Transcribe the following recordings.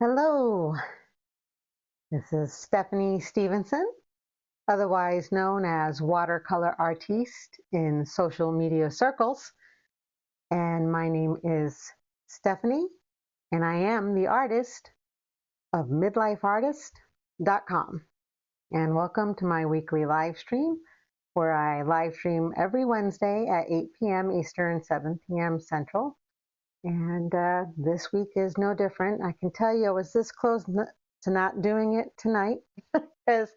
Hello, this is Stephanie Stevenson, otherwise known as watercolor artiste in social media circles. And my name is Stephanie, and I am the artist of MidLifeArtist.com. And welcome to my weekly live stream, where I live stream every Wednesday at 8 p.m. Eastern, 7 p.m. Central. And this week is no different. I can tell you I was this close to not doing it tonight because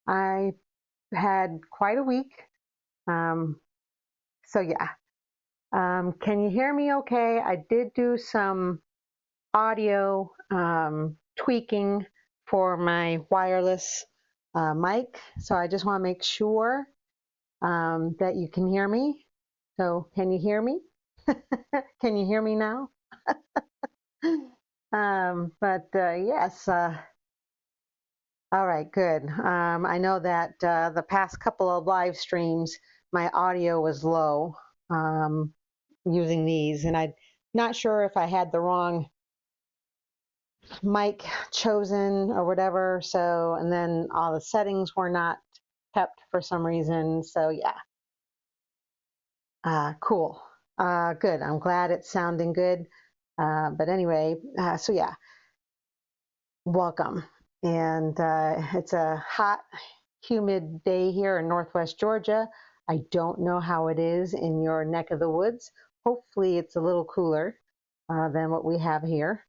I had quite a week. So yeah, can you hear me okay? I did do some audio tweaking for my wireless mic. So I just want to make sure that you can hear me. So can you hear me? Can you hear me now? Yes. All right, good. I know that the past couple of live streams, my audio was low using these, and I'm not sure if I had the wrong mic chosen or whatever. So, and then all the settings were not kept for some reason. So, yeah, cool. Good. I'm glad it's sounding good. But anyway, so yeah, welcome. And it's a hot, humid day here in Northwest Georgia. I don't know how it is in your neck of the woods. Hopefully it's a little cooler than what we have here.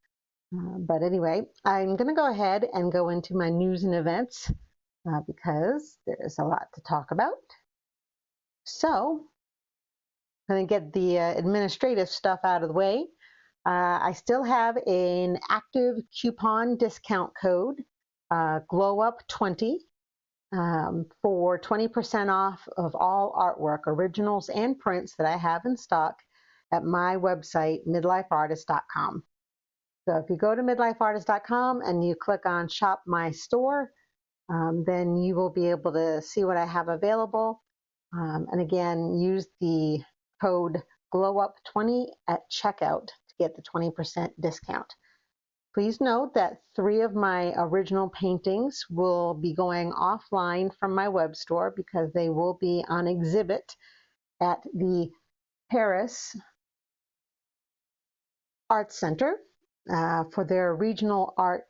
But anyway, I'm going to go ahead and go into my news and events because there's a lot to talk about. So I'm going to get the administrative stuff out of the way. I still have an active coupon discount code, GLOWUP20, for 20% off of all artwork, originals and prints that I have in stock at my website, MidLifeArtist.com. So if you go to MidLifeArtist.com and you click on Shop My Store, then you will be able to see what I have available. And again, use the code GLOWUP20 at checkout to get the 20% discount. Please note that 3 of my original paintings will be going offline from my web store because they will be on exhibit at the Paris Arts Center for their regional art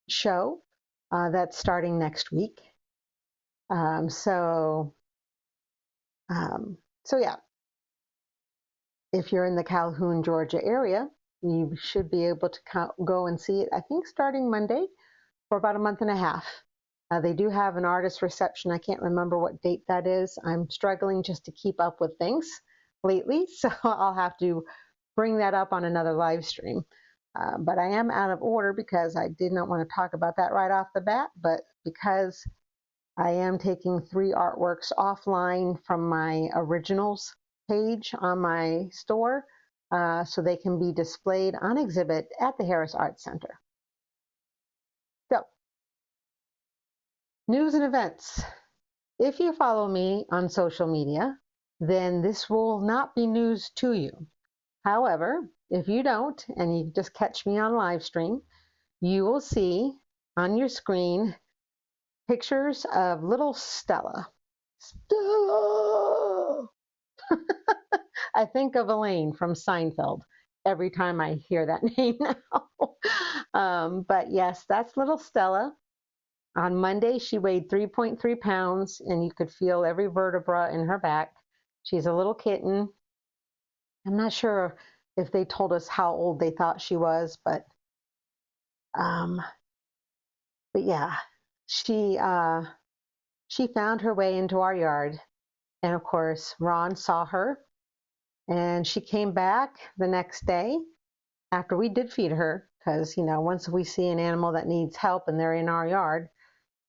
show that's starting next week. So yeah, if you're in the Calhoun, Georgia area, you should be able to go and see it, I think, starting Monday for about a month and a half. They do have an artist reception. I can't remember what date that is. I'm struggling just to keep up with things lately, so I'll have to bring that up on another live stream. But I am out of order because I did not want to talk about that right off the bat, but because I am taking 3 artworks offline from my originals page on my store so they can be displayed on exhibit at the Harris Arts Center. So, news and events. If you follow me on social media, then this will not be news to you. However, if you don't and you just catch me on live stream, you will see on your screen pictures of little Stella. Stella! I think of Elaine from Seinfeld every time I hear that name now. But yes, that's little Stella. On Monday, she weighed 3.3 pounds, and you could feel every vertebra in her back. She's a little kitten. I'm not sure if they told us how old they thought she was, but yeah, she found her way into our yard, and of course, Ron saw her, and she came back the next day after we did feed her, because once we see an animal that needs help and they're in our yard,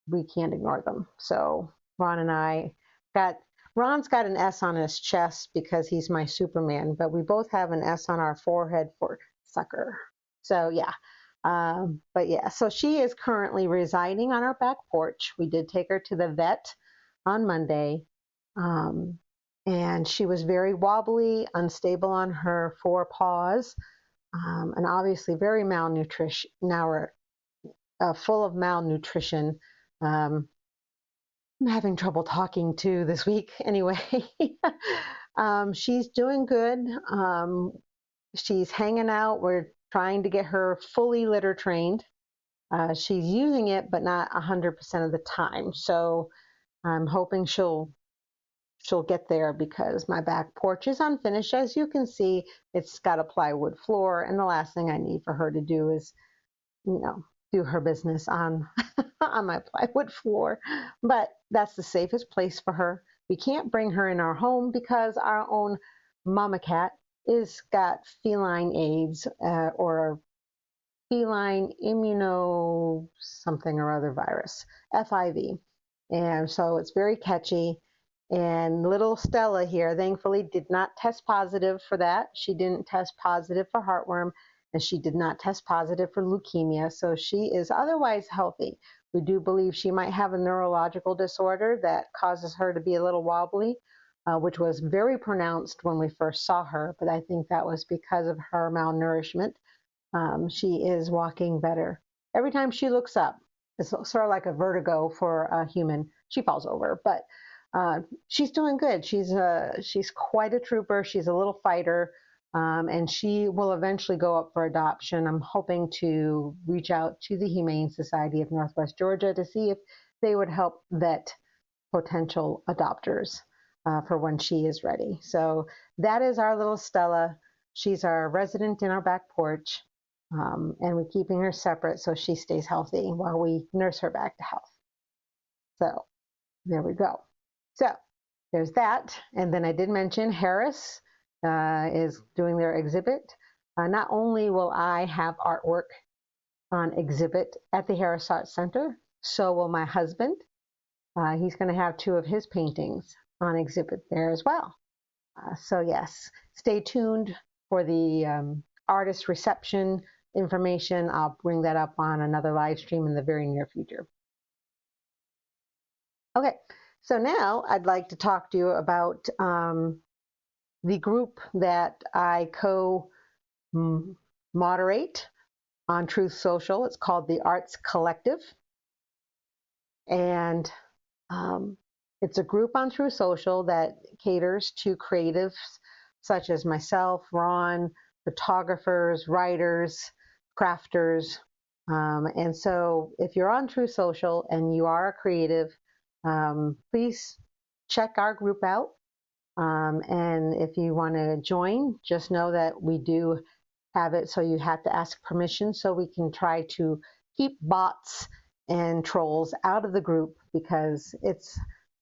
we can't ignore them. So Ron's got an S on his chest because he's my Superman, but we both have an S on our forehead for sucker. So yeah, but yeah, so she is currently residing on our back porch. We did take her to the vet on Monday, and she was very wobbly, unstable on her 4 paws, and obviously very malnourished. full of malnutrition. I'm having trouble talking too this week. Anyway, she's doing good. She's hanging out. We're trying to get her fully litter trained. She's using it, but not 100% of the time. So I'm hoping she'll get there, because my back porch is unfinished. As you can see, it's got a plywood floor, and the last thing I need for her to do is, do her business on on my plywood floor. But that's the safest place for her. We can't bring her in our home because our own mama cat is got feline AIDS, or feline immuno something or other virus, FIV. And so it's very catchy. And little Stella here, thankfully, did not test positive for that. She didn't test positive for heartworm, and she did not test positive for leukemia. So she is otherwise healthy. We do believe she might have a neurological disorder that causes her to be a little wobbly, which was very pronounced when we first saw her. But I think that was because of her malnourishment. She is walking better. Every time she looks up, it's sort of like a vertigo for a human. She falls over, but she's doing good. She's quite a trooper. She's a little fighter, and she will eventually go up for adoption. I'm hoping to reach out to the Humane Society of Northwest Georgia to see if they would help vet potential adopters for when she is ready. So that is our little Stella. She's our resident in our back porch, and we're keeping her separate so she stays healthy while we nurse her back to health. So there we go. So there's that. And then I did mention Harris is doing their exhibit. Not only will I have artwork on exhibit at the Harris Art Center, so will my husband. He's going to have 2 of his paintings on exhibit there as well. So yes, stay tuned for the artist reception information. I'll bring that up on another live stream in the very near future. Okay. So now I'd like to talk to you about the group that I co-moderate on Truth Social. It's called the Arts Collective. And it's a group on Truth Social that caters to creatives such as myself, Ron, photographers, writers, crafters. And so if you're on Truth Social and you are a creative, please check our group out. And if you want to join, just know that we do have it so you have to ask permission, so we can try to keep bots and trolls out of the group, because it's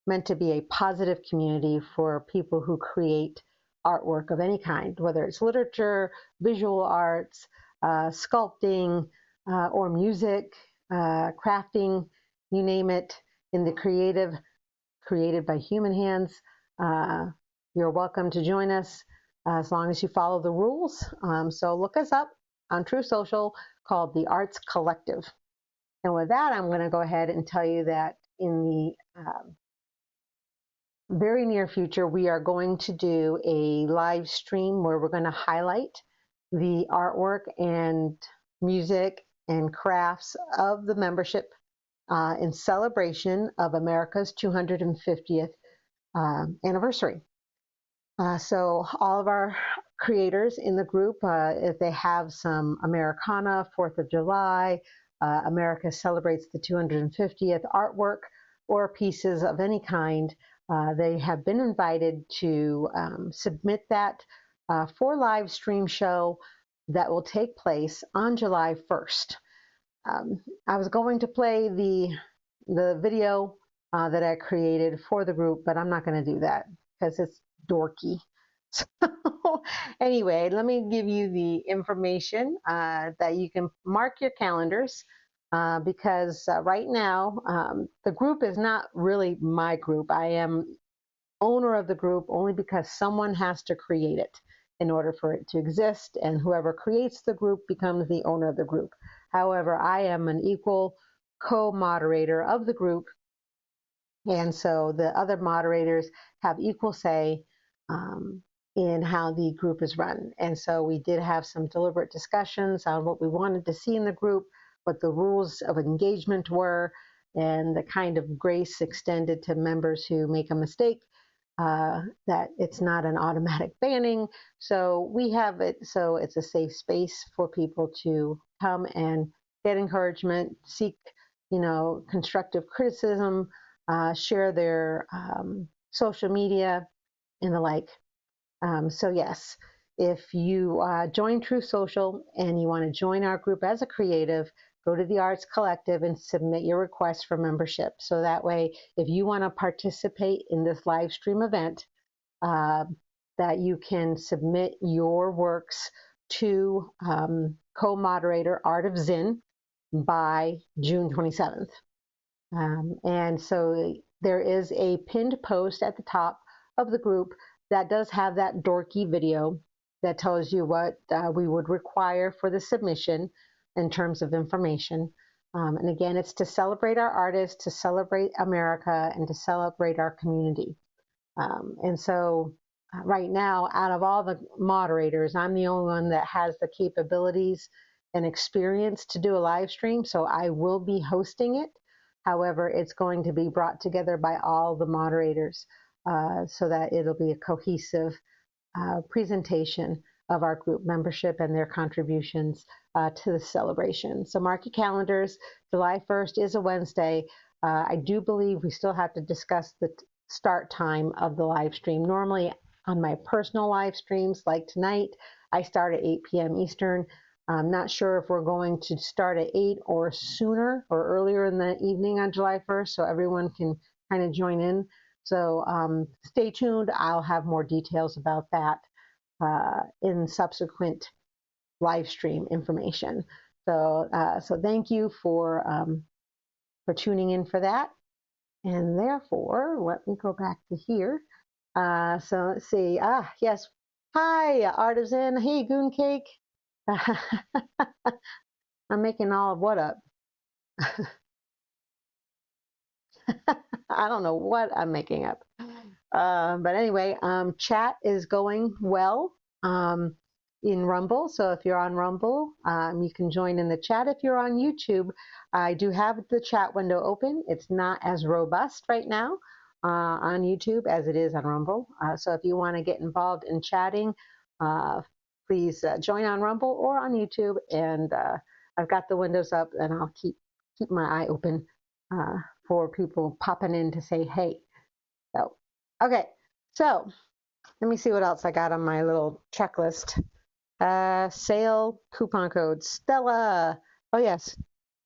meant to be a positive community for people who create artwork of any kind, whether it's literature, visual arts, sculpting, or music, crafting, you name it. In the creative, created by human hands, you're welcome to join us as long as you follow the rules. So look us up on Truth Social, called the Arts Collective. And with that, I'm going to go ahead and tell you that in the very near future, we are going to do a live stream where we're going to highlight the artwork and music and crafts of the membership in celebration of America's 250th anniversary. So all of our creators in the group, if they have some Americana, 4th of July, America celebrates the 250th artwork, or pieces of any kind, they have been invited to submit that for live stream show that will take place on July 1st. I was going to play the video that I created for the group, but I'm not going to do that because it's dorky. So anyway, let me give you the information that you can mark your calendars, because right now the group is not really my group. I am owner of the group only because someone has to create it in order for it to exist, and whoever creates the group becomes the owner of the group. However, I am an equal co-moderator of the group, and so the other moderators have equal say in how the group is run. And so we did have some deliberate discussions on what we wanted to see in the group, what the rules of engagement were, and the kind of grace extended to members who make a mistake, that it's not an automatic banning. So we have it so it's a safe space for people to come and get encouragement, seek, constructive criticism, share their social media and the like. So yes, if you join True Social and you want to join our group as a creative, go to the Arts Collective and submit your request for membership. So that way, if you want to participate in this live stream event, that you can submit your works to co-moderator Art of Zin by June 27th. And so there is a pinned post at the top of the group that does have that dorky video that tells you what we would require for the submission in terms of information. And again, it's to celebrate our artists, to celebrate America, and to celebrate our community. And so right now, out of all the moderators, I'm the only one that has the capabilities and experience to do a live stream, so I will be hosting it. However, it's going to be brought together by all the moderators so that it'll be a cohesive presentation of our group membership and their contributions to the celebration. So mark your calendars. July 1st is a Wednesday. I do believe we still have to discuss the start time of the live stream. Normally on my personal live streams like tonight, I start at 8 p.m. Eastern. I'm not sure if we're going to start at 8 or sooner or earlier in the evening on July 1st so everyone can kind of join in. So stay tuned. I'll have more details about that in subsequent live stream information. So thank you for tuning in for that. And therefore, let me go back to here. So let's see. Yes. Hi, Artisan. Hey, Goon Cake. I'm making all of what up? I don't know what I'm making up. But anyway, chat is going well in Rumble. So if you're on Rumble, you can join in the chat. If you're on YouTube, I do have the chat window open. It's not as robust right now on YouTube as it is on Rumble. So if you want to get involved in chatting, please join on Rumble or on YouTube. And I've got the windows up, and I'll keep my eye open for people popping in to say hey. So, okay, so let me see what else I got on my little checklist. Sale coupon code Stella. Oh yes,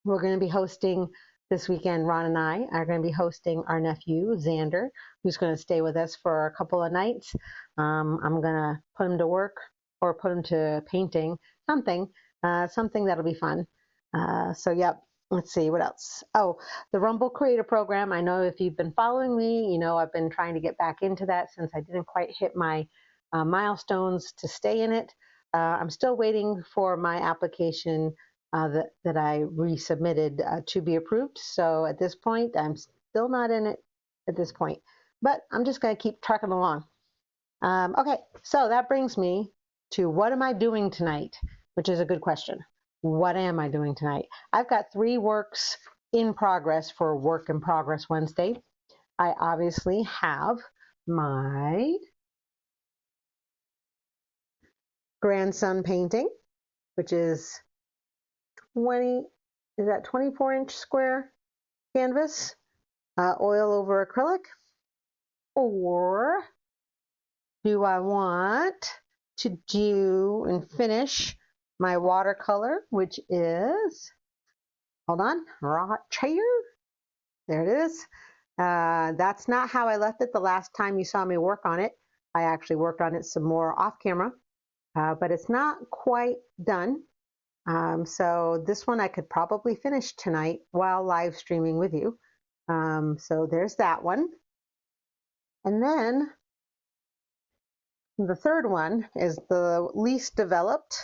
we're going to be hosting this weekend. Ron and I are going to be hosting our nephew Xander, who's going to stay with us for a couple of nights. I'm going to put him to work or put him to painting, something that'll be fun. So yep. Let's see, what else? Oh, the Rumble Creator Program. I know if you've been following me, you know I've been trying to get back into that since I didn't quite hit my milestones to stay in it. I'm still waiting for my application that I resubmitted to be approved. So at this point, I'm still not in it at this point. But I'm just going to keep trucking along. Okay, so that brings me to what am I doing tonight, which is a good question. What am I doing tonight? I've got 3 works in progress for Work in Progress Wednesday. I obviously have my grandson painting, which is 24-inch square canvas, oil over acrylic? Or do I want to do and finish my watercolor, which is, hold on, raw chair. There it is. That's not how I left it the last time you saw me work on it. I actually worked on it some more off camera, but it's not quite done. So this one I could probably finish tonight while live streaming with you. So there's that one. And then the third one is the least developed,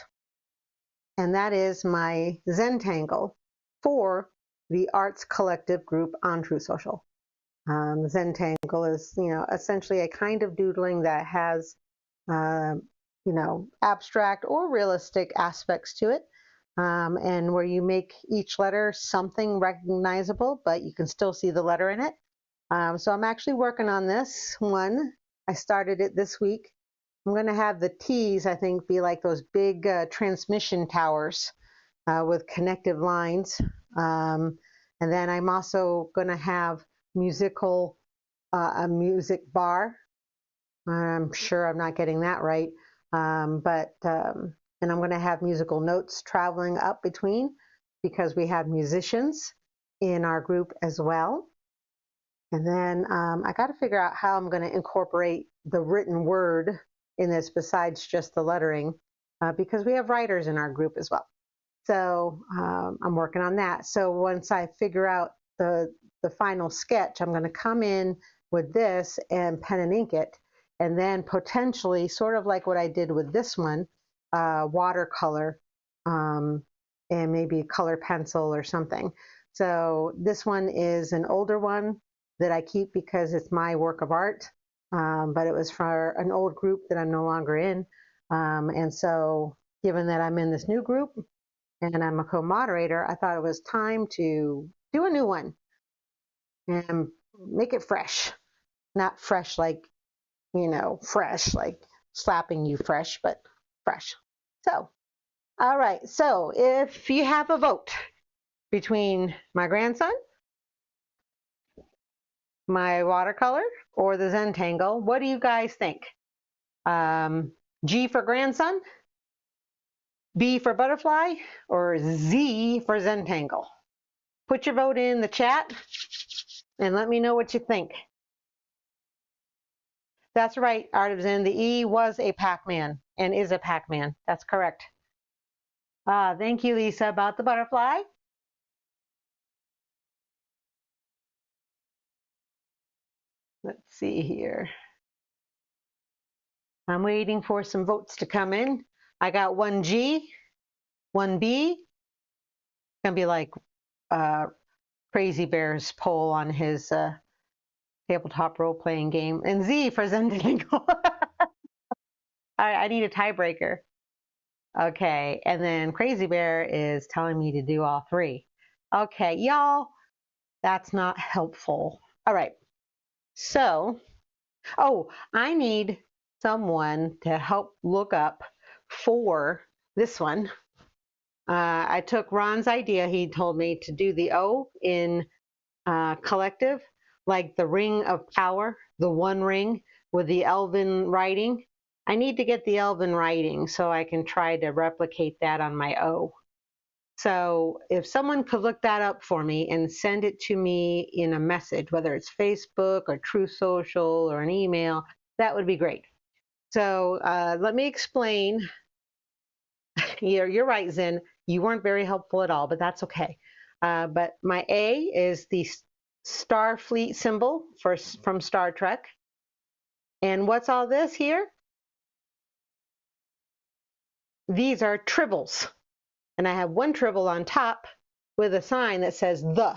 and that is my Zentangle for the Arts Collective group on True Social. Zentangle is, essentially a kind of doodling that has, abstract or realistic aspects to it. and where you make each letter something recognizable, but you can still see the letter in it. So I'm actually working on this one. I started it this week. I'm going to have the T's, I think, be like those big transmission towers with connective lines. And then I'm also going to have a music bar. I'm sure I'm not getting that right. And I'm going to have musical notes traveling up between because we have musicians in our group as well. And then I got to figure out how I'm going to incorporate the written word in this besides just the lettering because we have writers in our group as well. So I'm working on that. So once I figure out the final sketch, I'm going to come in with this and pen and ink it, and then potentially, sort of like what I did with this one, watercolor and maybe a color pencil or something. So this one is an older one that I keep because it's my work of art, but it was for an old group that I'm no longer in. And so given that I'm in this new group, and I'm a co-moderator, I thought it was time to do a new one and make it fresh. Not fresh like, fresh like slapping you fresh, but fresh. So, all right. So if you have a vote between my grandson, my watercolor, or the Zentangle, what do you guys think? G for grandson, B for butterfly, or Z for Zentangle? Put your vote in the chat and let me know what you think. That's right, Artisan. The E was a Pac-Man and is a Pac-Man. That's correct. Thank you, Lisa, about the butterfly. Let's see here. I'm waiting for some votes to come in. I got one G, one B. It's gonna be like Crazy Bear's poll on his tabletop role-playing game. And Z for Zendangle. I need a tiebreaker. Okay, and then Crazy Bear is telling me to do all three. Okay, y'all, that's not helpful. All right, so, I need someone to help look up for this one. I took Ron's idea. He told me to do the O in collective, like the ring of power, the one ring with the elven writing. I need to get the elven writing so I can try to replicate that on my O. So if someone could look that up for me and send it to me in a message, whether it's Facebook or True Social or an email, that would be great. So let me explain. You're right, Zen. You weren't very helpful at all, but that's okay. But my A is the Starfleet symbol from Star Trek. And what's all this here? These are tribbles. And I have one tribble on top with a sign that says the.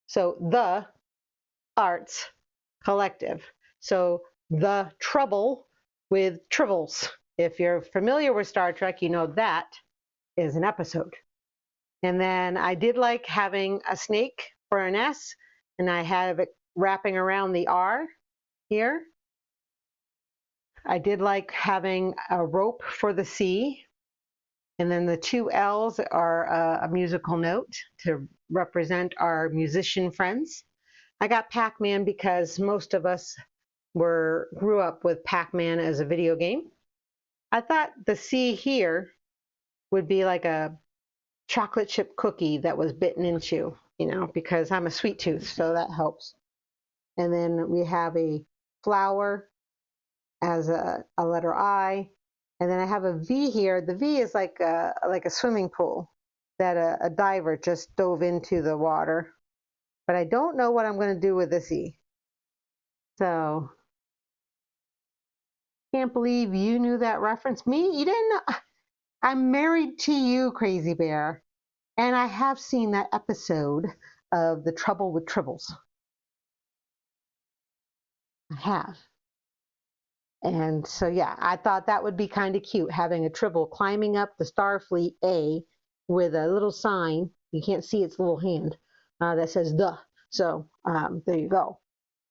So the Arts Collective. So the trouble with tribbles. If you're familiar with Star Trek, you know that is an episode. And then I did like having a snake for an S, and I have it wrapping around the R here. I did like having a rope for the C. And then the two L's are a musical note to represent our musician friends. I got Pac-Man because most of us grew up with Pac-Man as a video game. I thought the C here would be like a chocolate chip cookie that was bitten into, because I'm a sweet tooth, so that helps. And then we have a flower as a letter I. And then I have a V here. The V is like a swimming pool that a diver just dove into the water. But I don't know what I'm going to do with this E. So, can't believe you knew that reference. Me? You didn't know? I'm married to you, Crazy Bear. And I have seen that episode of The Trouble with Tribbles. I have. And so, yeah, I thought that would be kind of cute, having a Tribble climbing up the Starfleet A with a little sign. You can't see its little hand that says the. So there you go.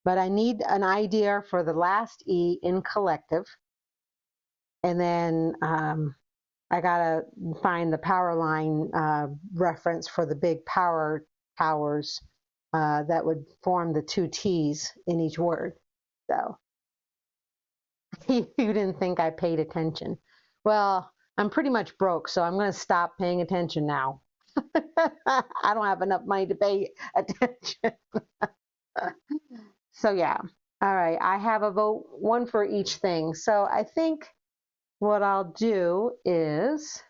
But I need an idea for the last E in collective. And then I got to find the power line reference for the big power towers that would form the two T's in each word. So you didn't think I paid attention. Well, I'm pretty much broke, so I'm going to stop paying attention now. I don't have enough money to pay attention. So, yeah. All right. I have a vote, one for each thing. So I think what I'll do is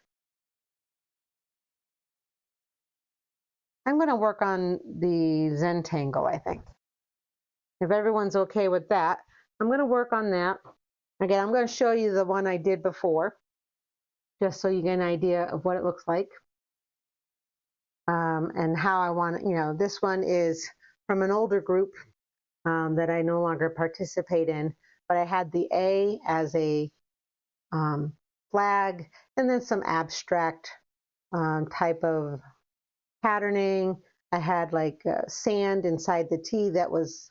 I'm going to work on the Zentangle, I think. If everyone's okay with that, I'm going to work on that. Again, I'm going to show you the one I did before, just so you get an idea of what it looks like and how I want it. This one is from an older group that I no longer participate in, but I had the A as a flag and then some abstract type of patterning. I had like sand inside the T that was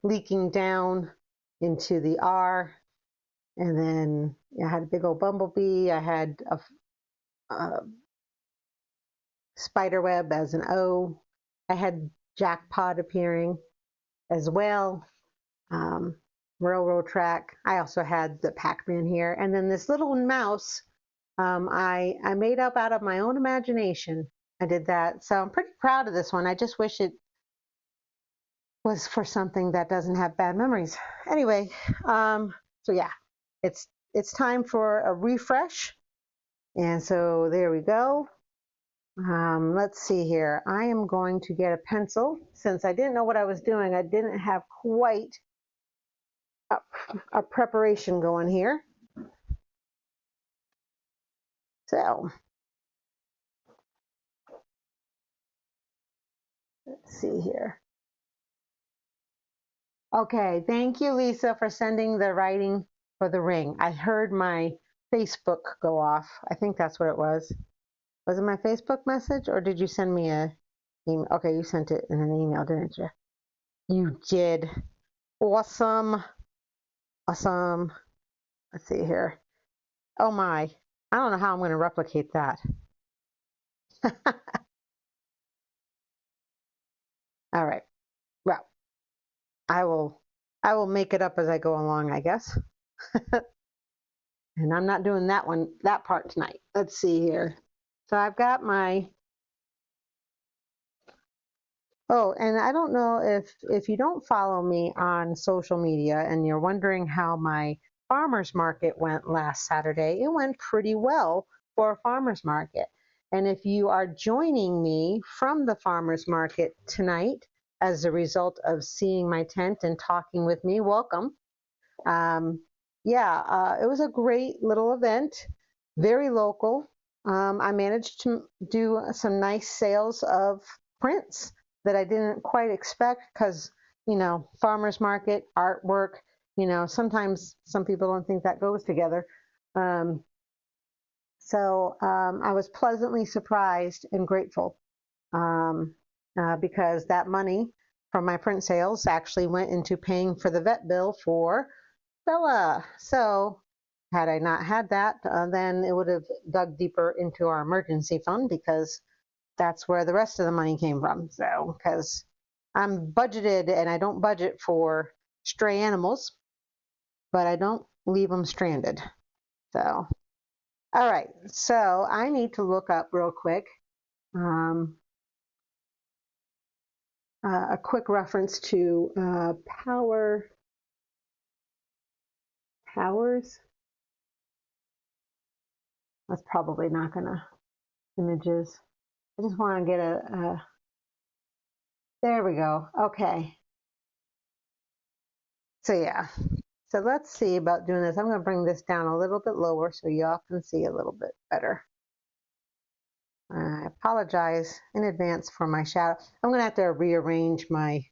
leaking down into the R. And then I had a big old bumblebee. I had a spider web as an O. I had jackpot appearing as well. Railroad track. I also had the Pac-Man here. And then this little mouse I made up out of my own imagination. I did that. So I'm pretty proud of this one. I just wish it was for something that doesn't have bad memories. Anyway, so yeah, it's time for a refresh. And so there we go. Let's see here. I am going to get a pencil. Since I didn't know what I was doing, I didn't have quite a preparation going here. So let's see here. Okay, thank you, Lisa, for sending the writing for the ring. I heard my Facebook go off. I think that's what it was. Was it my Facebook message, or did you send me a email? Okay, you sent it in an email, didn't you? You did. Awesome. Awesome. Let's see here. Oh my. I don't know how I'm going to replicate that. All right. Well, I will make it up as I go along, I guess. And I'm not doing that part tonight. Let's see here. So I've got my, oh, and I don't know if you don't follow me on social media and you're wondering how my farmer's market went last Saturday, it went pretty well for a farmer's market. And if you are joining me from the farmer's market tonight as a result of seeing my tent and talking with me, welcome. It was a great little event, very local. I managed to do some nice sales of prints that I didn't quite expect because, farmers market, artwork, sometimes some people don't think that goes together. I was pleasantly surprised and grateful because that money from my print sales actually went into paying for the vet bill for Bella. So had I not had that, then it would have dug deeper into our emergency fund because that's where the rest of the money came from. So, because I'm budgeted and I don't budget for stray animals, but I don't leave them stranded. So, all right. So I need to look up real quick a quick reference to powers. That's probably not gonna images. I just want to get there we go. Okay. So yeah. So let's see about doing this. I'm going to bring this down a little bit lower so y'all can see a little bit better. I apologize in advance for my shadow. I'm going to have to rearrange my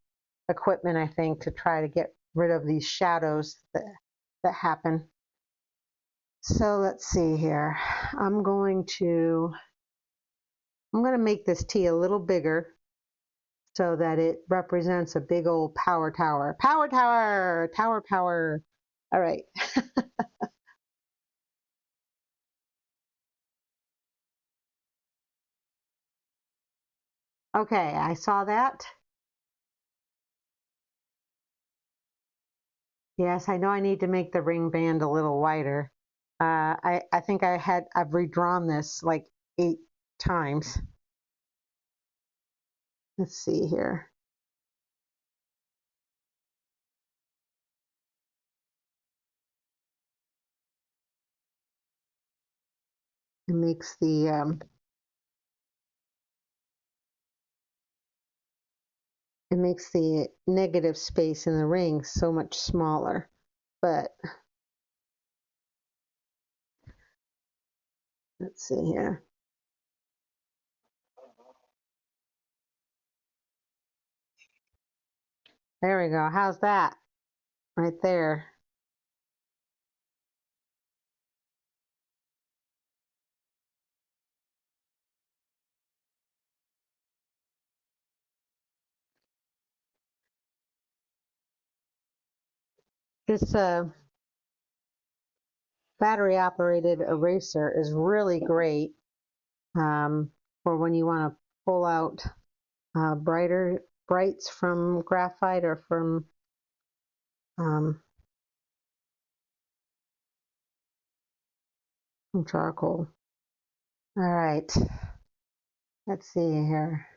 equipment, I think, to try to get rid of these shadows that that happen. So let's see here. I'm going to make this T a little bigger so that it represents a big old power tower. Power tower, tower power. All right. Okay, I saw that. Yes, I know I need to make the ring band a little wider. I think I've redrawn this like 8 times. Let's see here. It makes the negative space in the ring so much smaller. But let's see here. There we go. How's that? Right there. This battery operated eraser is really great for when you want to pull out brights from graphite or from charcoal. All right, let's see here.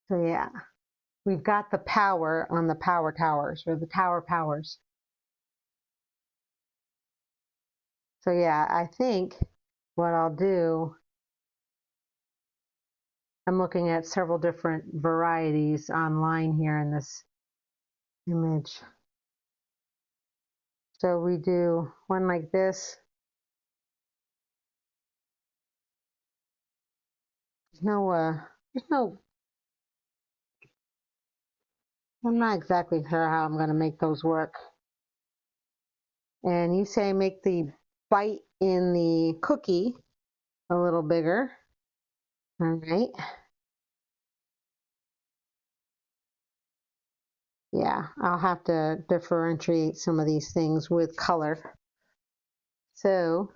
So yeah, we've got the power on the power towers, or the tower powers. So yeah, I think what I'll do, I'm looking at several different varieties online here in this image. So we do one like this. There's no, I'm not exactly sure how I'm going to make those work. And you say make the bite in the cookie a little bigger. All right. Yeah, I'll have to differentiate some of these things with color. So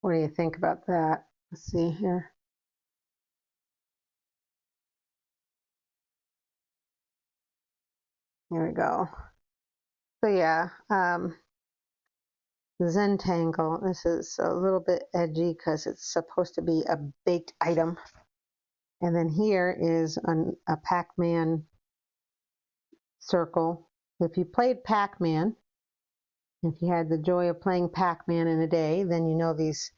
what do you think about that? Let's see here. Here we go. So yeah, Zentangle. This is a little bit edgy because it's supposed to be a baked item. And then here is a Pac-Man circle. If you played Pac-Man, if you had the joy of playing Pac-Man in a day, then you know these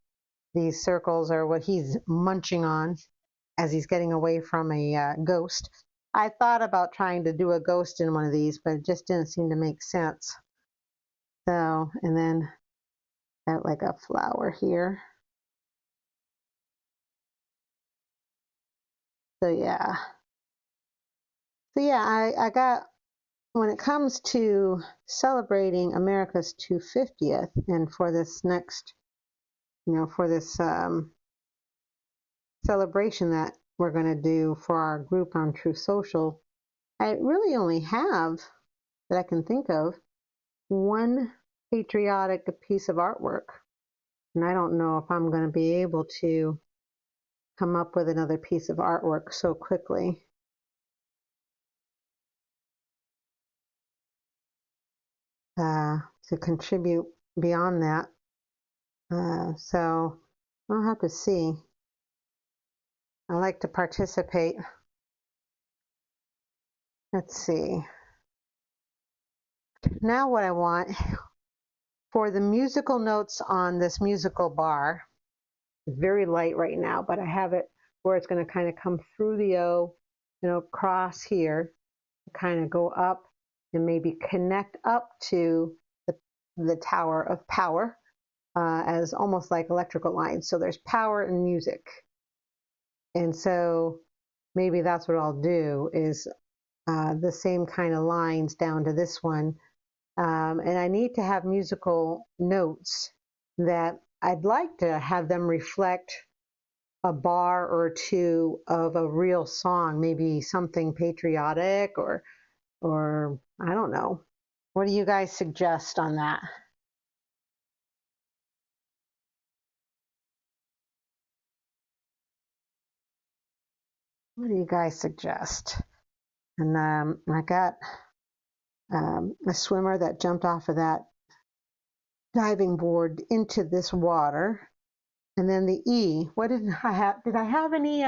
circles are what he's munching on as he's getting away from a ghost. I thought about trying to do a ghost in one of these, but it just didn't seem to make sense. So, and then like a flower here. So yeah. So yeah, I got, when it comes to celebrating America's 250th, and for this next, for this celebration that we're going to do for our group on True Social, I really only have, that I can think of, one patriotic piece of artwork. And I don't know if I'm going to be able to come up with another piece of artwork so quickly. To contribute beyond that. So I'll have to see. I like to participate. Let's see. Now what I want for the musical notes on this musical bar, it's very light right now, but I have it where it's going to kind of come through the O, cross here, kind of go up and maybe connect up to the tower of power as almost like electrical lines. So there's power and music. And so maybe that's what I'll do is the same kind of lines down to this one. And I need to have musical notes that I'd like to have them reflect a bar or two of a real song, maybe something patriotic or I don't know. What do you guys suggest on that? What do you guys suggest? And I got a swimmer that jumped off of that diving board into this water. And then the E, what did I have? Did I have any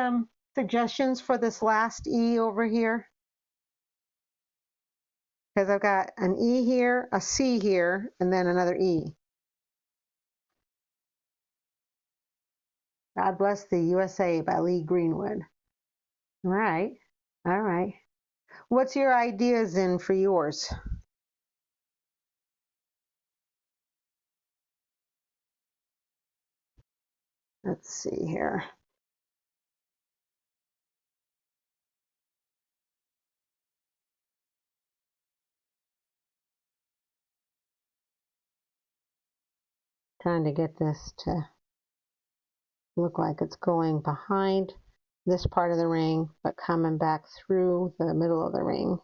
suggestions for this last E over here? Because I've got an E here, a C here, and then another E. God Bless the USA by Lee Greenwood. All right. All right. What's your ideas in for yours? Let's see here. Trying to get this to look like it's going behind this part of the ring, but coming back through the middle of the ring.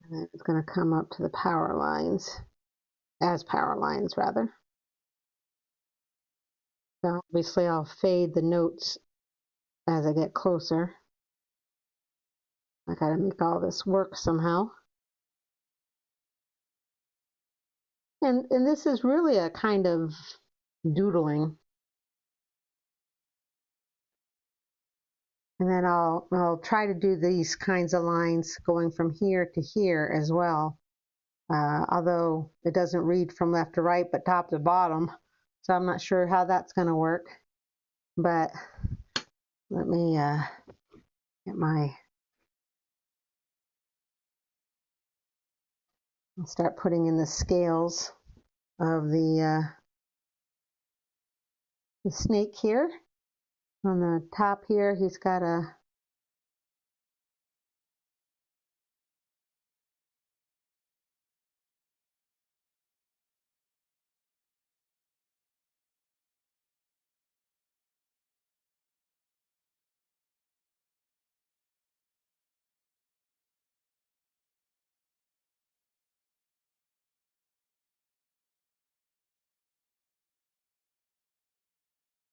And then it's going to come up to the power lines, as power lines rather. So obviously I'll fade the notes as I get closer. I got to make all this work somehow. And this is really a kind of doodling. And then I'll try to do these kinds of lines going from here to here as well. Although it doesn't read from left to right, but top to bottom. So I'm not sure how that's going to work. But let me get my, I'll start putting in the scales of the snake here. On the top here, he's got a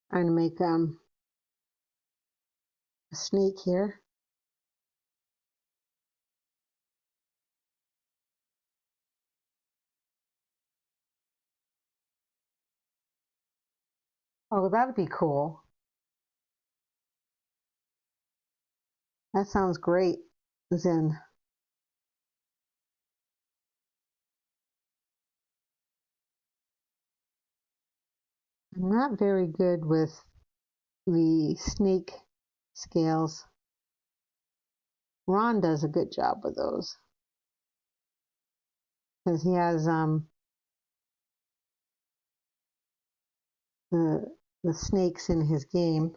trying to make a snake here. Oh, that'd be cool. That sounds great, Zen. I'm not very good with the snake scales. Ron does a good job with those because he has the snakes in his game.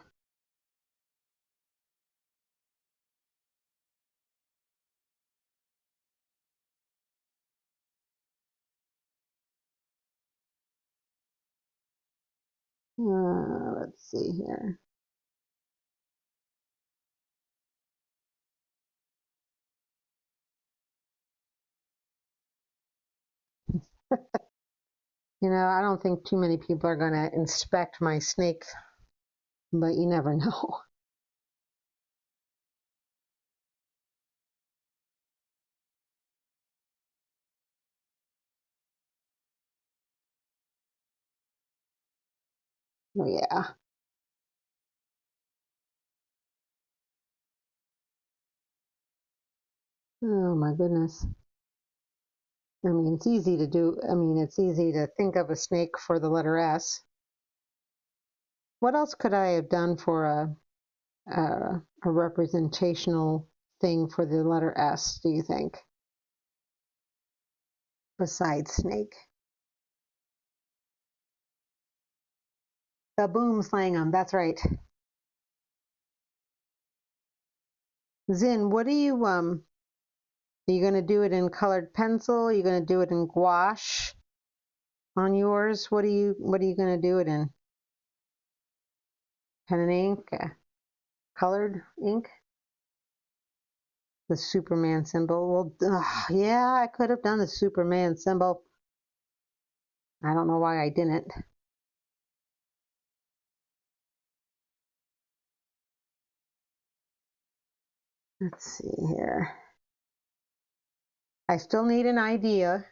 Let's see here. You know, I don't think too many people are going to inspect my snakes, but you never know. Oh, yeah. Oh, my goodness. I mean, it's easy to do. I mean, it's easy to think of a snake for the letter S. What else could I have done for a representational thing for the letter S, do you think? Besides snake. The boom slangum, that's right. Zin, what are you gonna do it in colored pencil? Are you gonna do it in gouache on yours? What are you gonna do it in? Pen and ink? Colored ink? The Superman symbol. Well, yeah, I could have done the Superman symbol. I don't know why I didn't. Let's see here. I still need an idea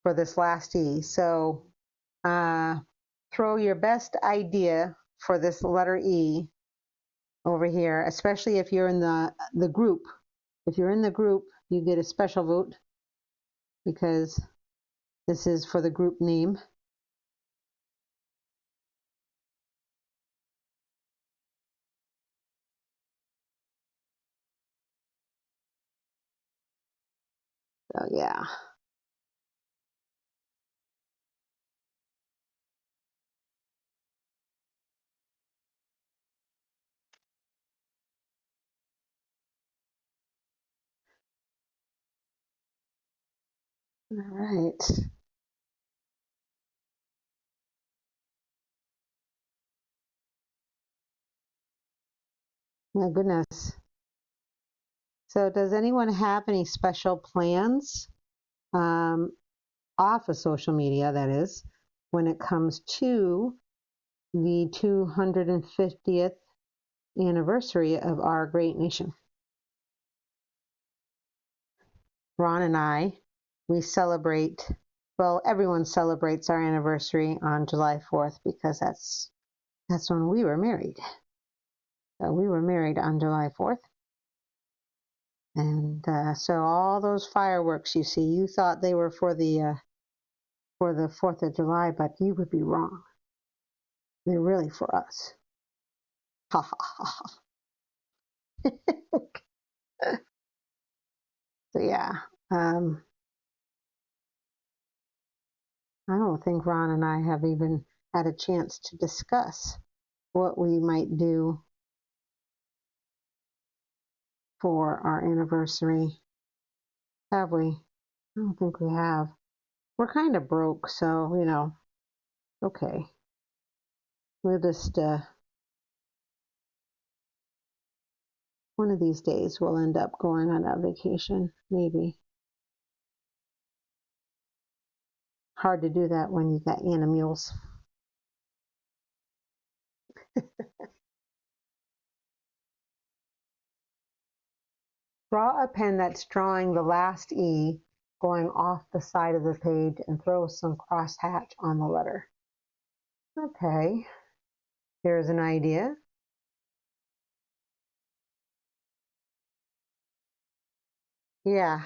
for this last E. So throw your best idea for this letter E over here, especially if you're in the group. If you're in the group, you get a special vote because this is for the group name. So yeah. All right. My goodness. So does anyone have any special plans off of social media, that is, when it comes to the 250th anniversary of our great nation? Ron and I, we celebrate, well, everyone celebrates our anniversary on July 4th because that's when we were married. So we were married on July 4th. And so all those fireworks you see, you thought they were for the 4th of July, but you would be wrong. They're really for us. Ha ha ha. So yeah, I don't think Ron and I have even had a chance to discuss what we might do for our anniversary. Have we? I don't think we have. We're kind of broke, so, okay. We'll just, one of these days we'll end up going on a vacation, maybe. Hard to do that when you got animals. Draw a pen that's drawing the last E going off the side of the page and throw some crosshatch on the letter. Okay, here's an idea. Yeah,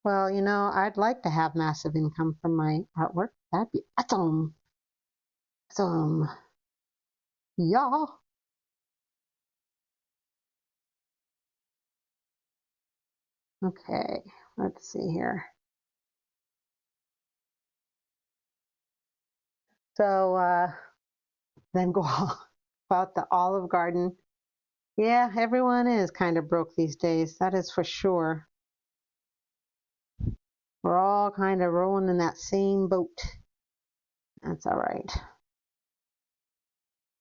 well, I'd like to have massive income from my artwork. That'd be awesome. Awesome. Yeah. Okay, let's see here. So then go about the Olive Garden. Yeah, everyone is kind of broke these days. That is for sure. We're all kind of rolling in that same boat. That's all right.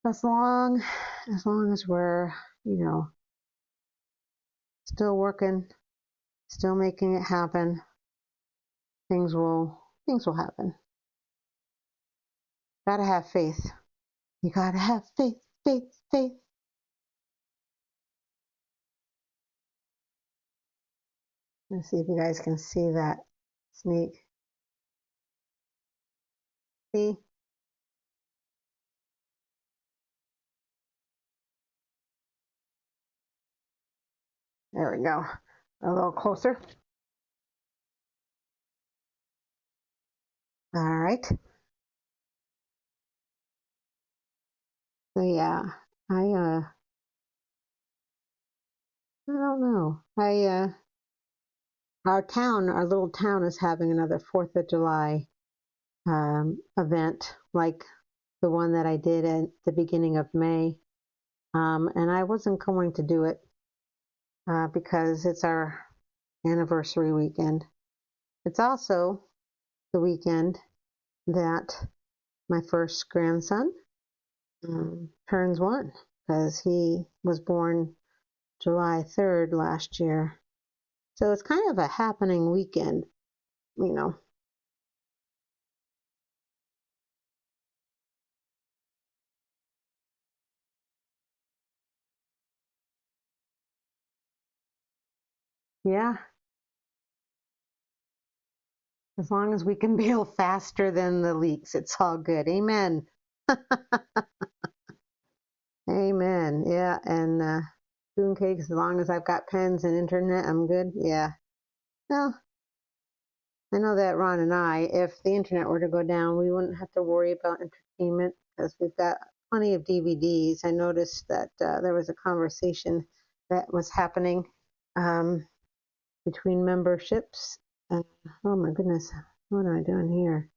As long as we're, still working, still making it happen, things will happen. Gotta have faith. You gotta have faith, faith, faith. Let's see if you guys can see that snake. See? There we go. A little closer. All right. So yeah, I don't know. Our little town is having another 4th of July event like the one that I did at the beginning of May. And I wasn't going to do it because it's our anniversary weekend. It's also the weekend that my first grandson turns 1 because he was born July 3rd last year. So it's kind of a happening weekend, you know. Yeah, as long as we can bail faster than the leaks, it's all good. Amen. Amen. Yeah, and spoon cakes, as long as I've got pens and internet, I'm good. Yeah. Well, I know that Ron and I, if the internet were to go down, we wouldn't have to worry about entertainment because we've got plenty of DVDs. I noticed that there was a conversation that was happening um, between memberships. Oh my goodness, what am I doing here?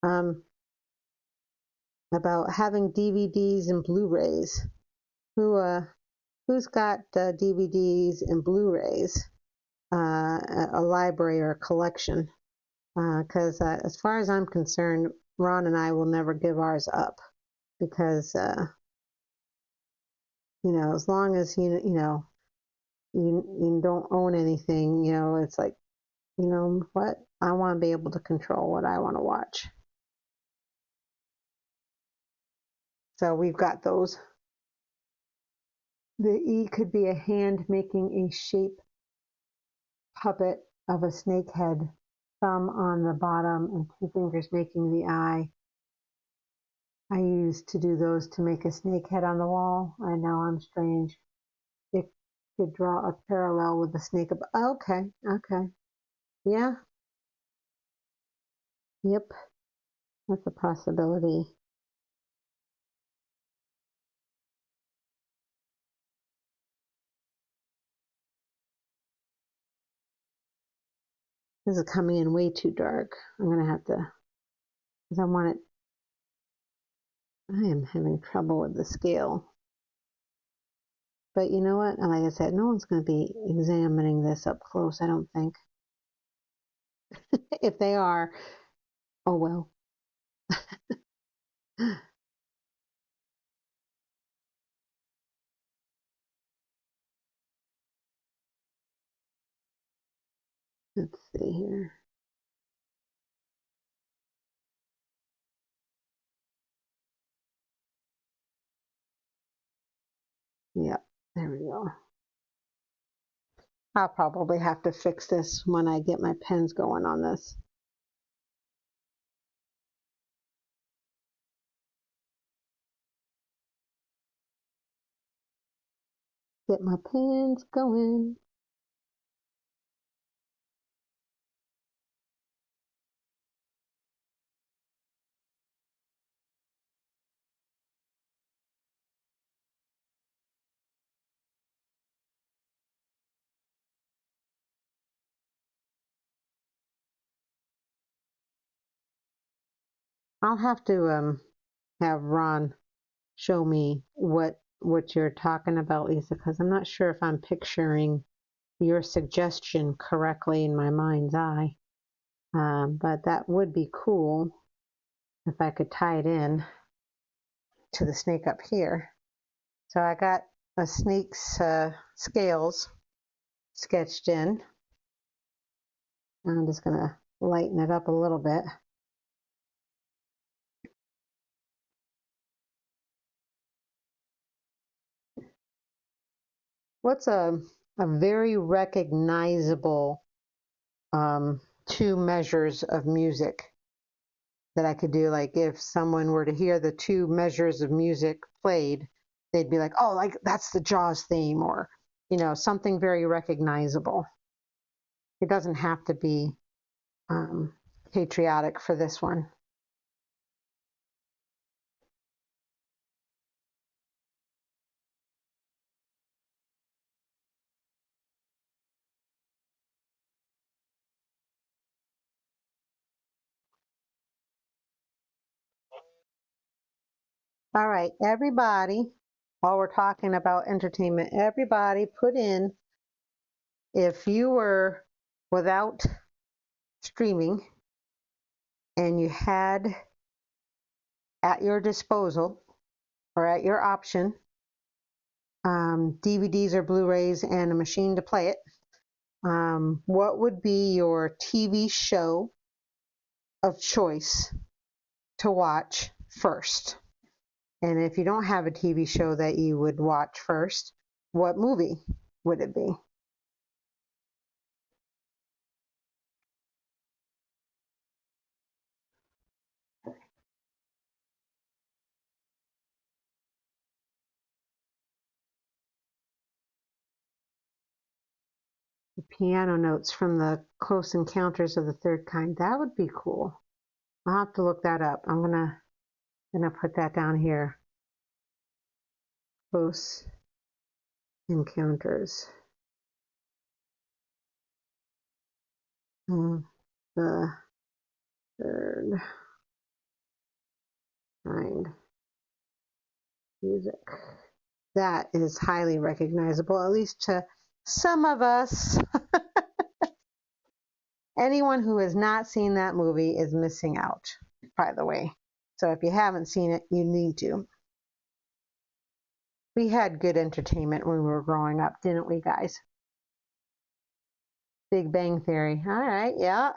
Um, about having DVDs and Blu-rays. Who who's got DVDs and Blu-rays? A library or a collection? Because as far as I'm concerned, Ron and I will never give ours up because as long as you don't own anything, it's like what I want to be able to control what I want to watch. So we've got those. The E could be a hand making a shape puppet of a snake head, thumb on the bottom and 2 fingers making the eye. I used to do those to make a snake head on the wall. I know I'm strange. It could draw a parallel with the snake. Okay, okay. Yeah, yep. That's a possibility. This is coming in way too dark. I'm going to have to, because I want it, I am having trouble with the scale. But you know what? Like I said, no one's going to be examining this up close, I don't think. If they are, oh well. Let's see here. Yep, there we go. I'll probably have to fix this when I get my pens going on this. Get my pens going. I'll have to have Ron show me what you're talking about, Lisa, because I'm not sure if I'm picturing your suggestion correctly in my mind's eye. But that would be cool if I could tie it in to the snake up here. So I got a snake's scales sketched in. I'm just going to lighten it up a little bit. What's a very recognizable 2 measures of music that I could do? Like if someone were to hear the 2 measures of music played, they'd be like, oh, like that's the Jaws theme, or, something very recognizable. It doesn't have to be patriotic for this one. All right, everybody, while we're talking about entertainment, everybody put in, if you were without streaming and you had at your disposal or at your option DVDs or Blu-rays and a machine to play it, what would be your TV show of choice to watch first? And if you don't have a TV show that you would watch first, what movie would it be? The piano notes from the Close Encounters of the Third Kind. That would be cool. I'll have to look that up. I'm gonna put that down here. Close Encounters of the Third Kind. Music. That is highly recognizable, at least to some of us. Anyone who has not seen that movie is missing out, by the way. So if you haven't seen it, you need to. We had good entertainment when we were growing up, didn't we, guys? Big Bang Theory. All right, yeah.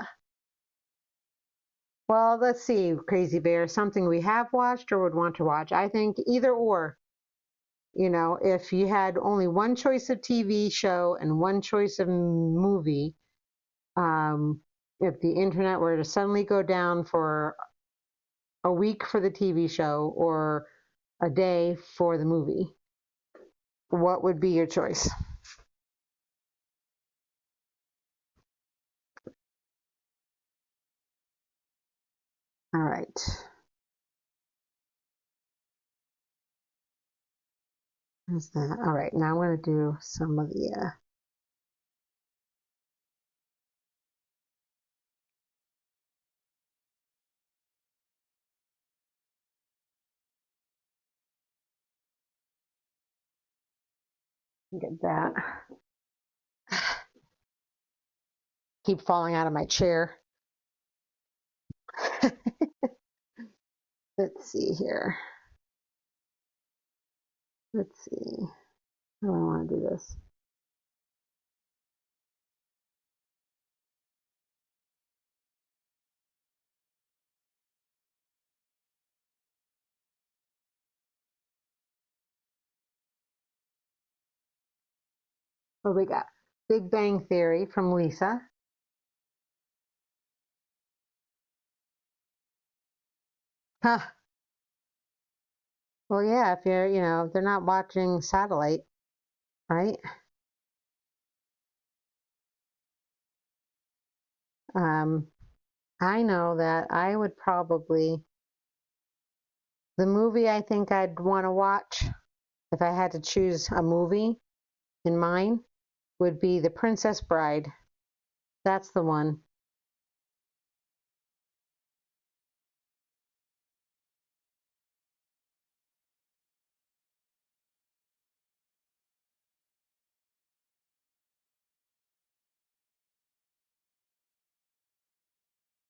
Well, let's see, Crazy Bear, something we have watched or would want to watch. I think either or. You know, if you had only one choice of TV show and one choice of movie, if the internet were to suddenly go down for a week for the TV show or a day for the movie, what would be your choice? All right. How's that? All right, now I'm going to do some of the get that. Keep falling out of my chair. Let's see here. Let's see. How do I want to do this? What do we got? Big Bang Theory from Lisa. Huh. Well, yeah, if you're, they're not watching satellite, right? Um, I know that I would probably, the movie I think I'd want to watch, if I had to choose a movie in mind, would be The Princess Bride. That's the one.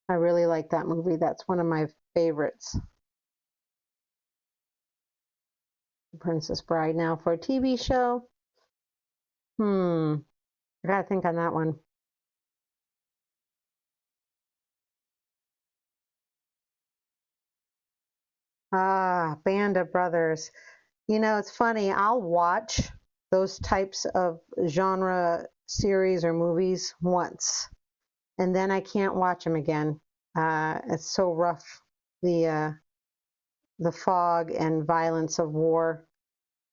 I really like that movie. That's one of my favorites. The Princess Bride. Now for a TV show, I gotta think on that one. Band of Brothers. It's funny. I'll watch those types of genre series or movies once, and then I can't watch them again. It's so rough. The fog and violence of war.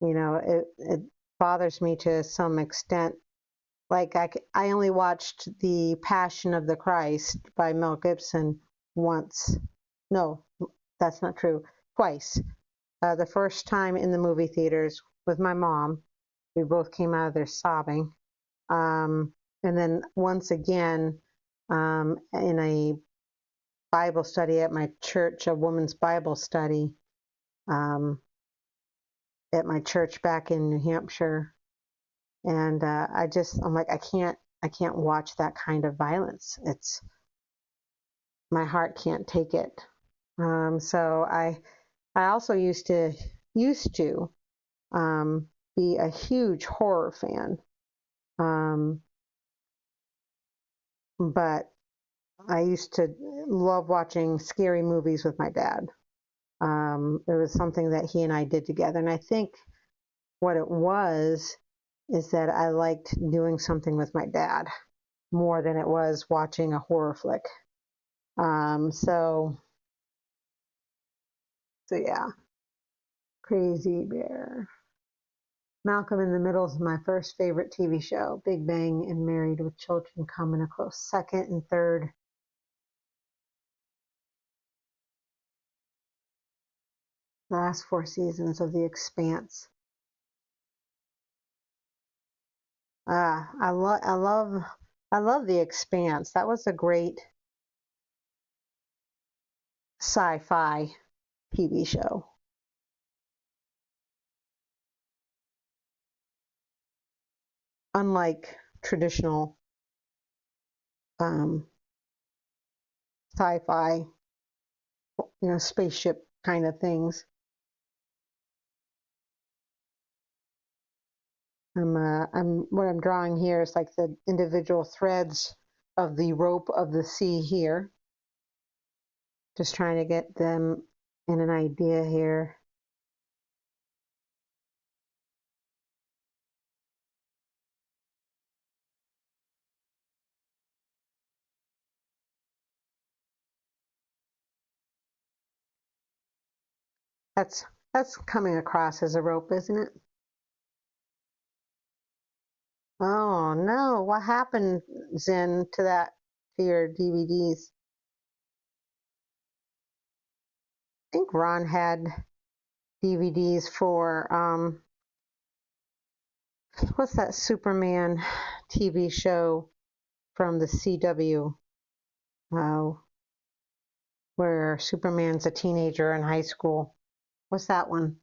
It bothers me to some extent. Like I only watched The Passion of the Christ by Mel Gibson once. No, that's not true. Twice. The first time in the movie theaters with my mom. We both came out of there sobbing. And then once again in a Bible study at my church, a women's Bible study um, at my church back in New Hampshire. And I'm like, I can't watch that kind of violence. It's my heart can't take it. So I also used to be a huge horror fan, um, but I used to love watching scary movies with my dad. It was something that he and I did together, and I think what it was is that I liked doing something with my dad more than it was watching a horror flick. So yeah, Crazy Bear. Malcolm in the Middle is my first favorite TV show. Big Bang and Married with Children come in a close second and third. Last 4 seasons of The Expanse. I love The Expanse. That was a great sci-fi TV show. Unlike traditional um, sci-fi, spaceship kind of things. What I'm drawing here is like the individual threads of the rope of the sea here. Just trying to get them in an idea here. That's coming across as a rope, isn't it? Oh no, what happened, Zen, to your DVDs? I think Ron had DVDs for what's that Superman TV show from the CW, uh, where Superman's a teenager in high school. What's that one?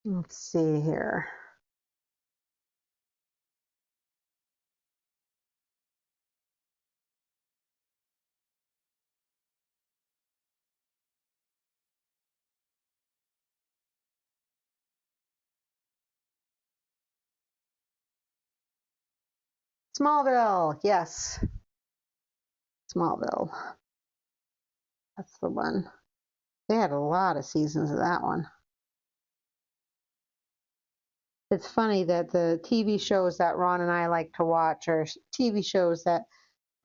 Let's see here. Smallville, yes. Smallville. That's the one. They had a lot of seasons of that one. It's funny that the TV shows that Ron and I like to watch are TV shows that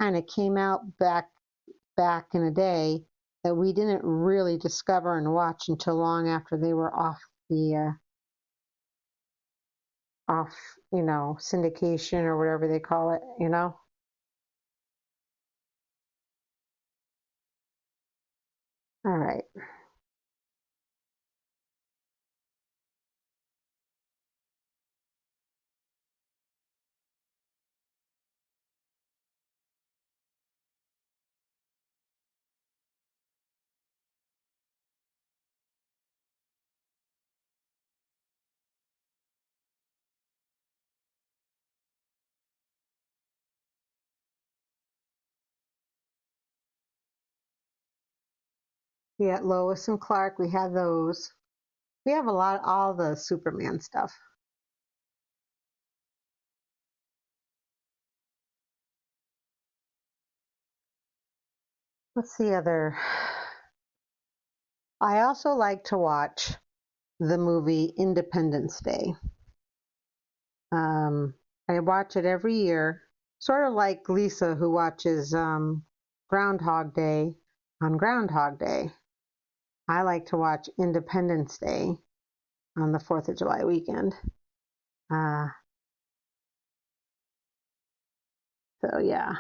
kind of came out back in the day that we didn't really discover and watch until long after they were off the off syndication or whatever they call it. All right. We got Lois and Clark. We have those. We have all the Superman stuff. What's the other? I also like to watch the movie Independence Day. I watch it every year, sort of like Lisa, who watches Groundhog Day. on Groundhog Day. I like to watch Independence Day on the 4th of July weekend. So yeah.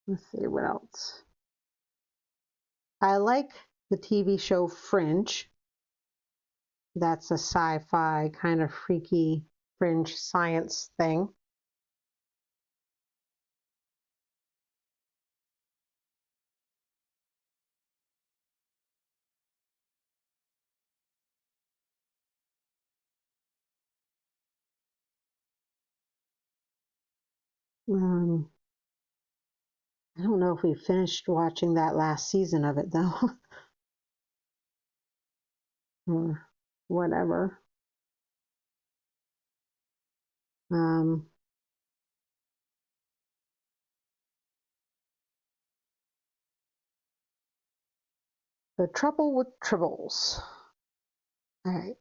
Let's see what else. I like the TV show Fringe. That's a sci-fi kind of freaky fringe science thing. I don't know if we finished watching that last season of it though, or whatever. Um, the Trouble with Tribbles. All right.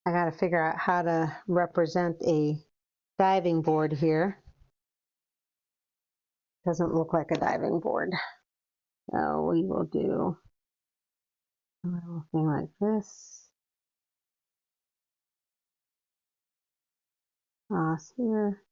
I got to figure out how to represent a diving board here. Doesn't look like a diving board. So we will do a little thing like this. Cross here.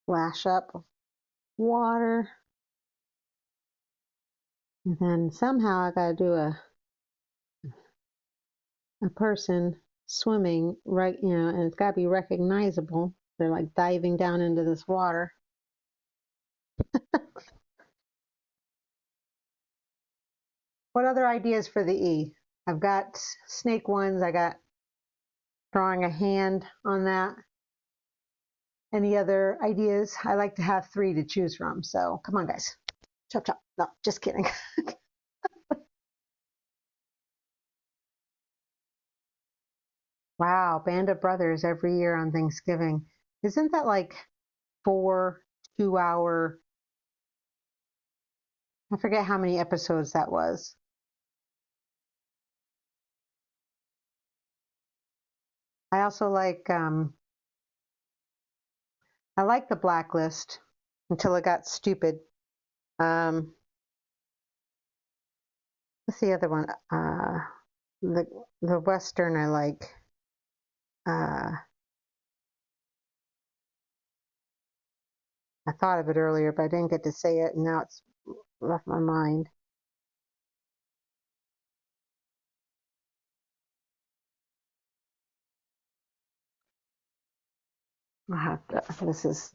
Flash up water. And then somehow I got to do a person swimming right, and it's got to be recognizable. They're like diving down into this water. What other ideas for the E? I've got snake ones. I got drawing a hand on that. Any other ideas? I like to have 3 to choose from. So come on, guys. Chop, chop. No, just kidding. Wow, Band of Brothers every year on Thanksgiving. Isn't that like 4 2-hour? I forget how many episodes that was. I also like I like the Blacklist until it got stupid. Um, what's the other one? The Western I like. Uh, I thought of it earlier, but I didn't get to say it, and now it's left my mind. I have to. This is.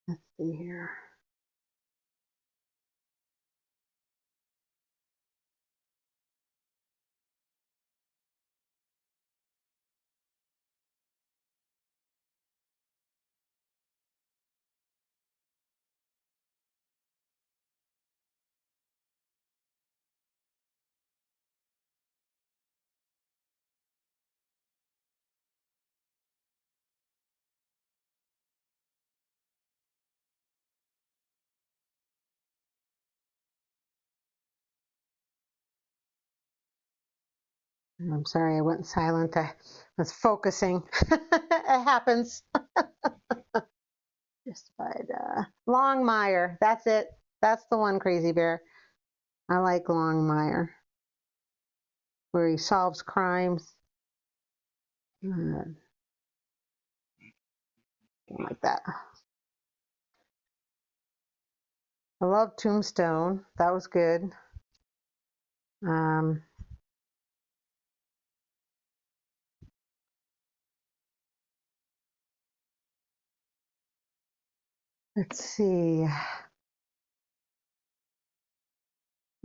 Let's see here. I'm sorry, I went silent. I was focusing. It happens. Justified. Longmire. That's it. That's the one, Crazy Bear. I like Longmire, where he solves crimes. Like that. I love Tombstone. That was good. Um, let's see.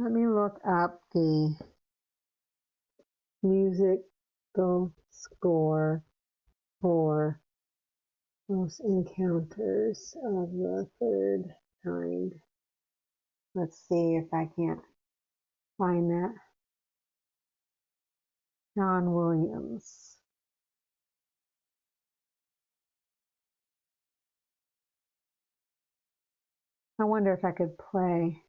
Let me look up the musical score for Most Encounters of the Third Kind. Let's see if I can't find that. John Williams. I wonder if I could play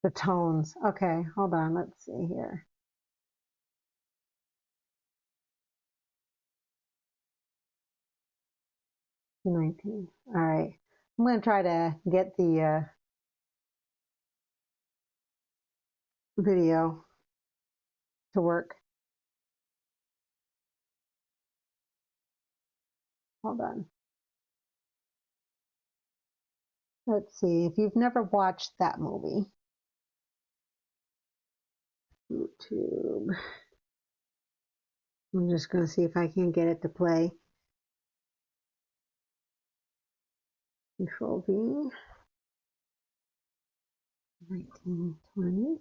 the tones. Okay, hold on, let's see here. $19. All right. I'm going to try to get the video to work. Hold on. Let's see. If you've never watched that movie, YouTube. I'm just going to see if I can get it to play. Control V. 1920.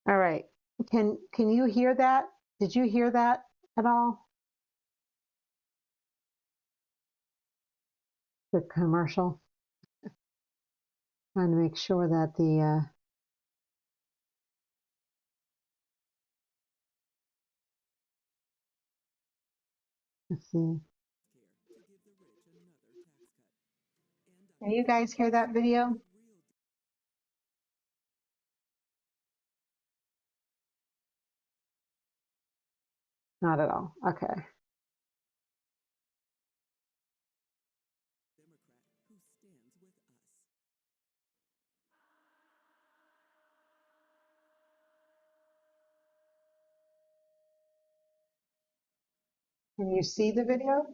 All right. Can you hear that? Did you hear that at all? The commercial. Trying to make sure that the let's see. Can you guys hear that video? Not at all. Okay. Can you see the video?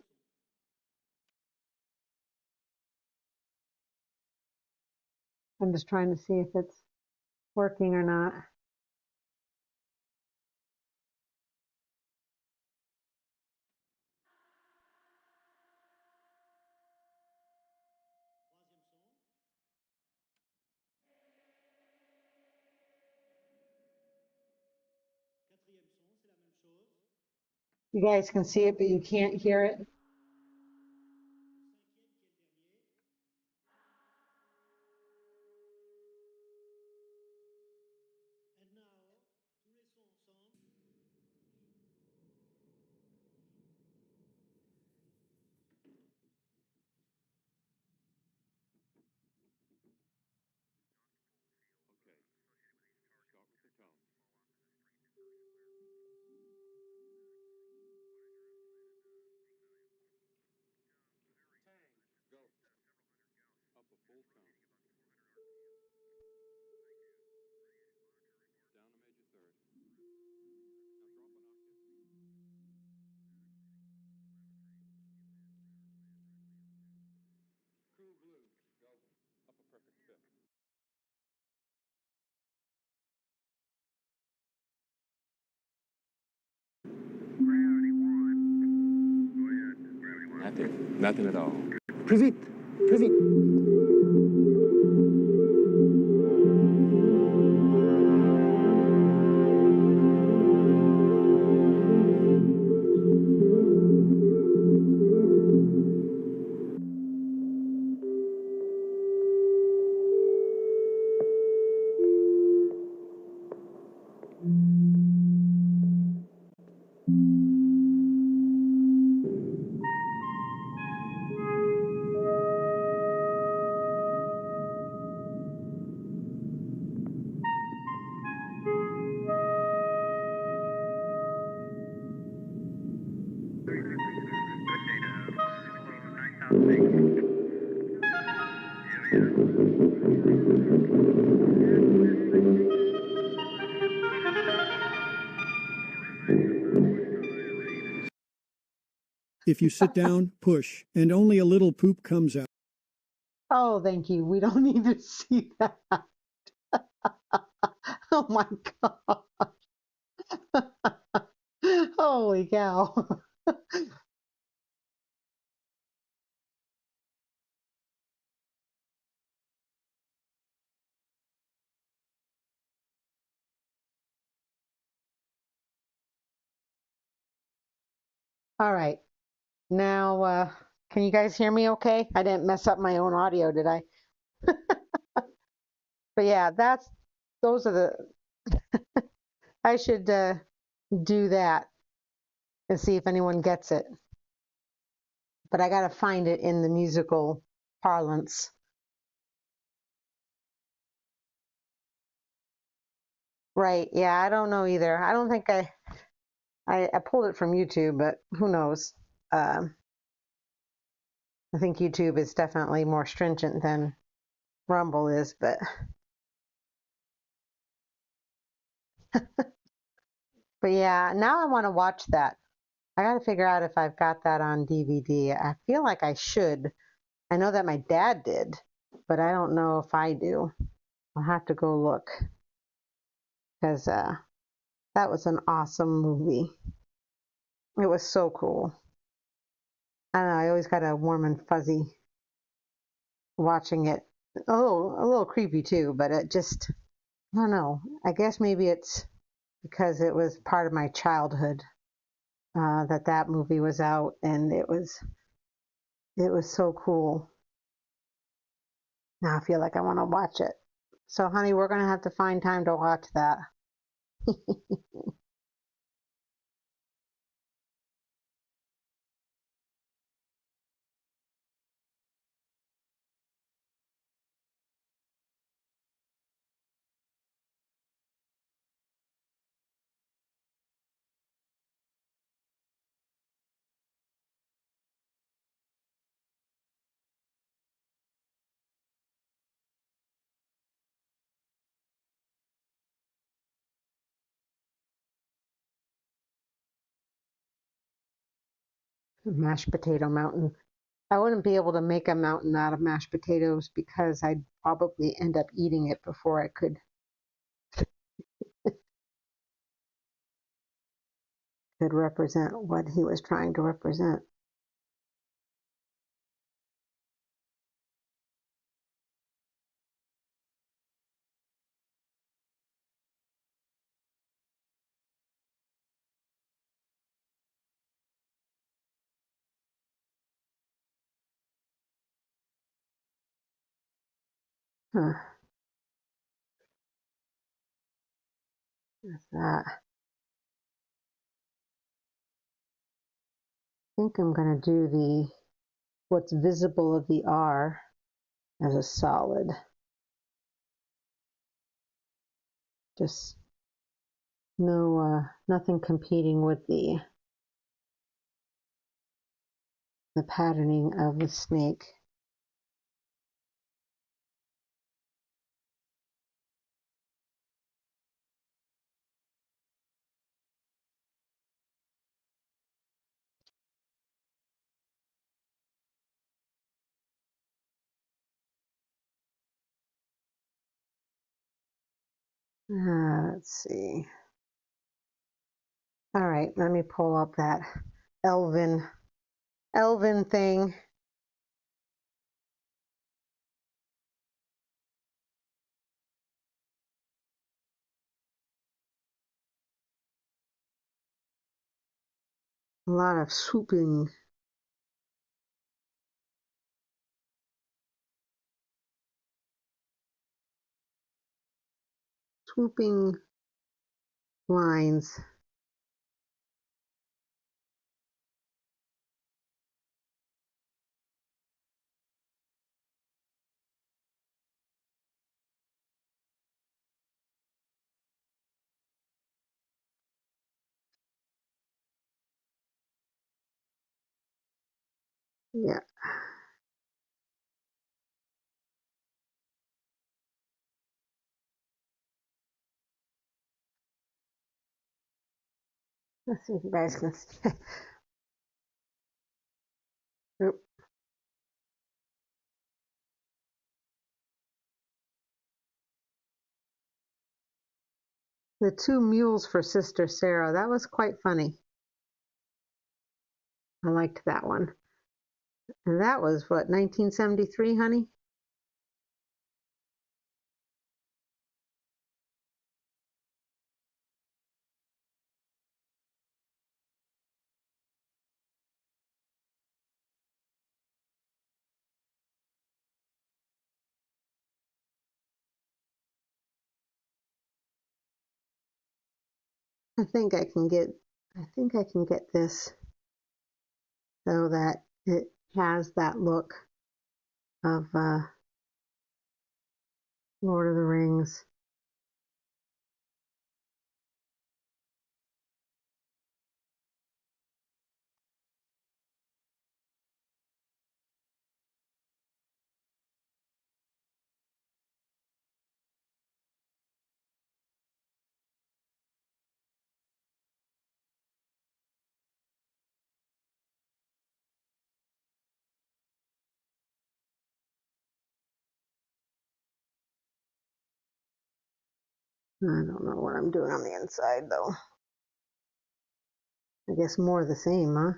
I'm just trying to see if it's working or not. You guys can see it, but you can't hear it. Nothing at all. Привіт! Привіт! If you sit down, push, and only a little poop comes out. Oh, thank you. We don't need to see that. Oh my God. Holy cow. All right. Now, can you guys hear me okay? I didn't mess up my own audio, did I? But yeah, those are I should do that and see if anyone gets it. But I got to find it in the musical parlance. Right. Yeah, I don't know either. I don't think I pulled it from YouTube, but who knows? I think YouTube is definitely more stringent than Rumble is, but yeah, now I want to watch that. I got to figure out if I've got that on DVD. I feel like I should. I know that my dad did, but I don't know if I do. I'll have to go look because that was an awesome movie. It was so cool. I don't know. I always got a warm and fuzzy watching it. A little creepy too, but it just, I don't know. I guess maybe it's because it was part of my childhood that movie was out, and it was so cool. Now I feel like I want to watch it. So, honey, we're gonna have to find time to watch that. Mashed potato mountain. I wouldn't be able to make a mountain out of mashed potatoes because I'd probably end up eating it before I could represent what he was trying to represent. Huh, that's that. I think I'm gonna do the what's visible of the R as a solid. Just nothing competing with the patterning of the snake. Let's see. All right, let me pull up that Elvin thing. A lot of swooping lines. Yeah. Let's see if you guys can see. Oop. The two mules for Sister Sarah. That was quite funny. I liked that one. And that was what, 1973, honey? I think I can get this so that it has that look of Lord of the Rings. I don't know what I'm doing on the inside though. I guess more of the same, huh?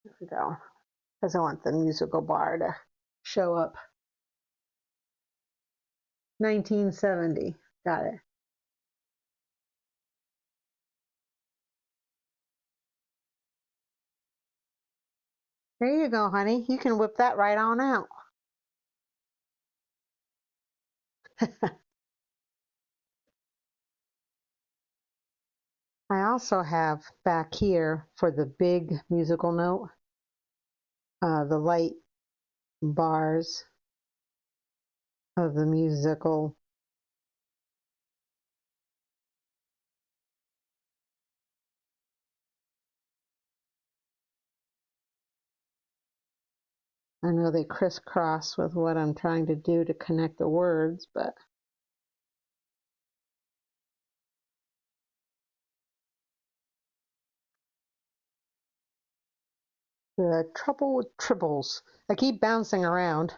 There we go. Because I want the musical bar to show up. 1970. Got it. There you go, honey. You can whip that right on out. I also have back here for the big musical note, the light bars of the musical. I know they crisscross with what I'm trying to do to connect the words, but the trouble with tribbles. I keep bouncing around.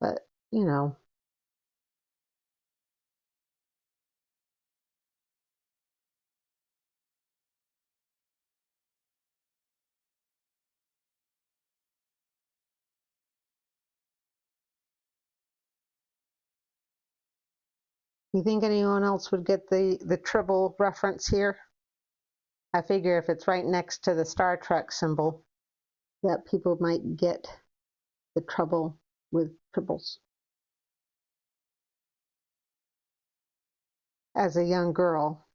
But, you know, you think anyone else would get the tribble reference here? I figure if it's right next to the Star Trek symbol, that people might get the trouble with tribbles. As a young girl,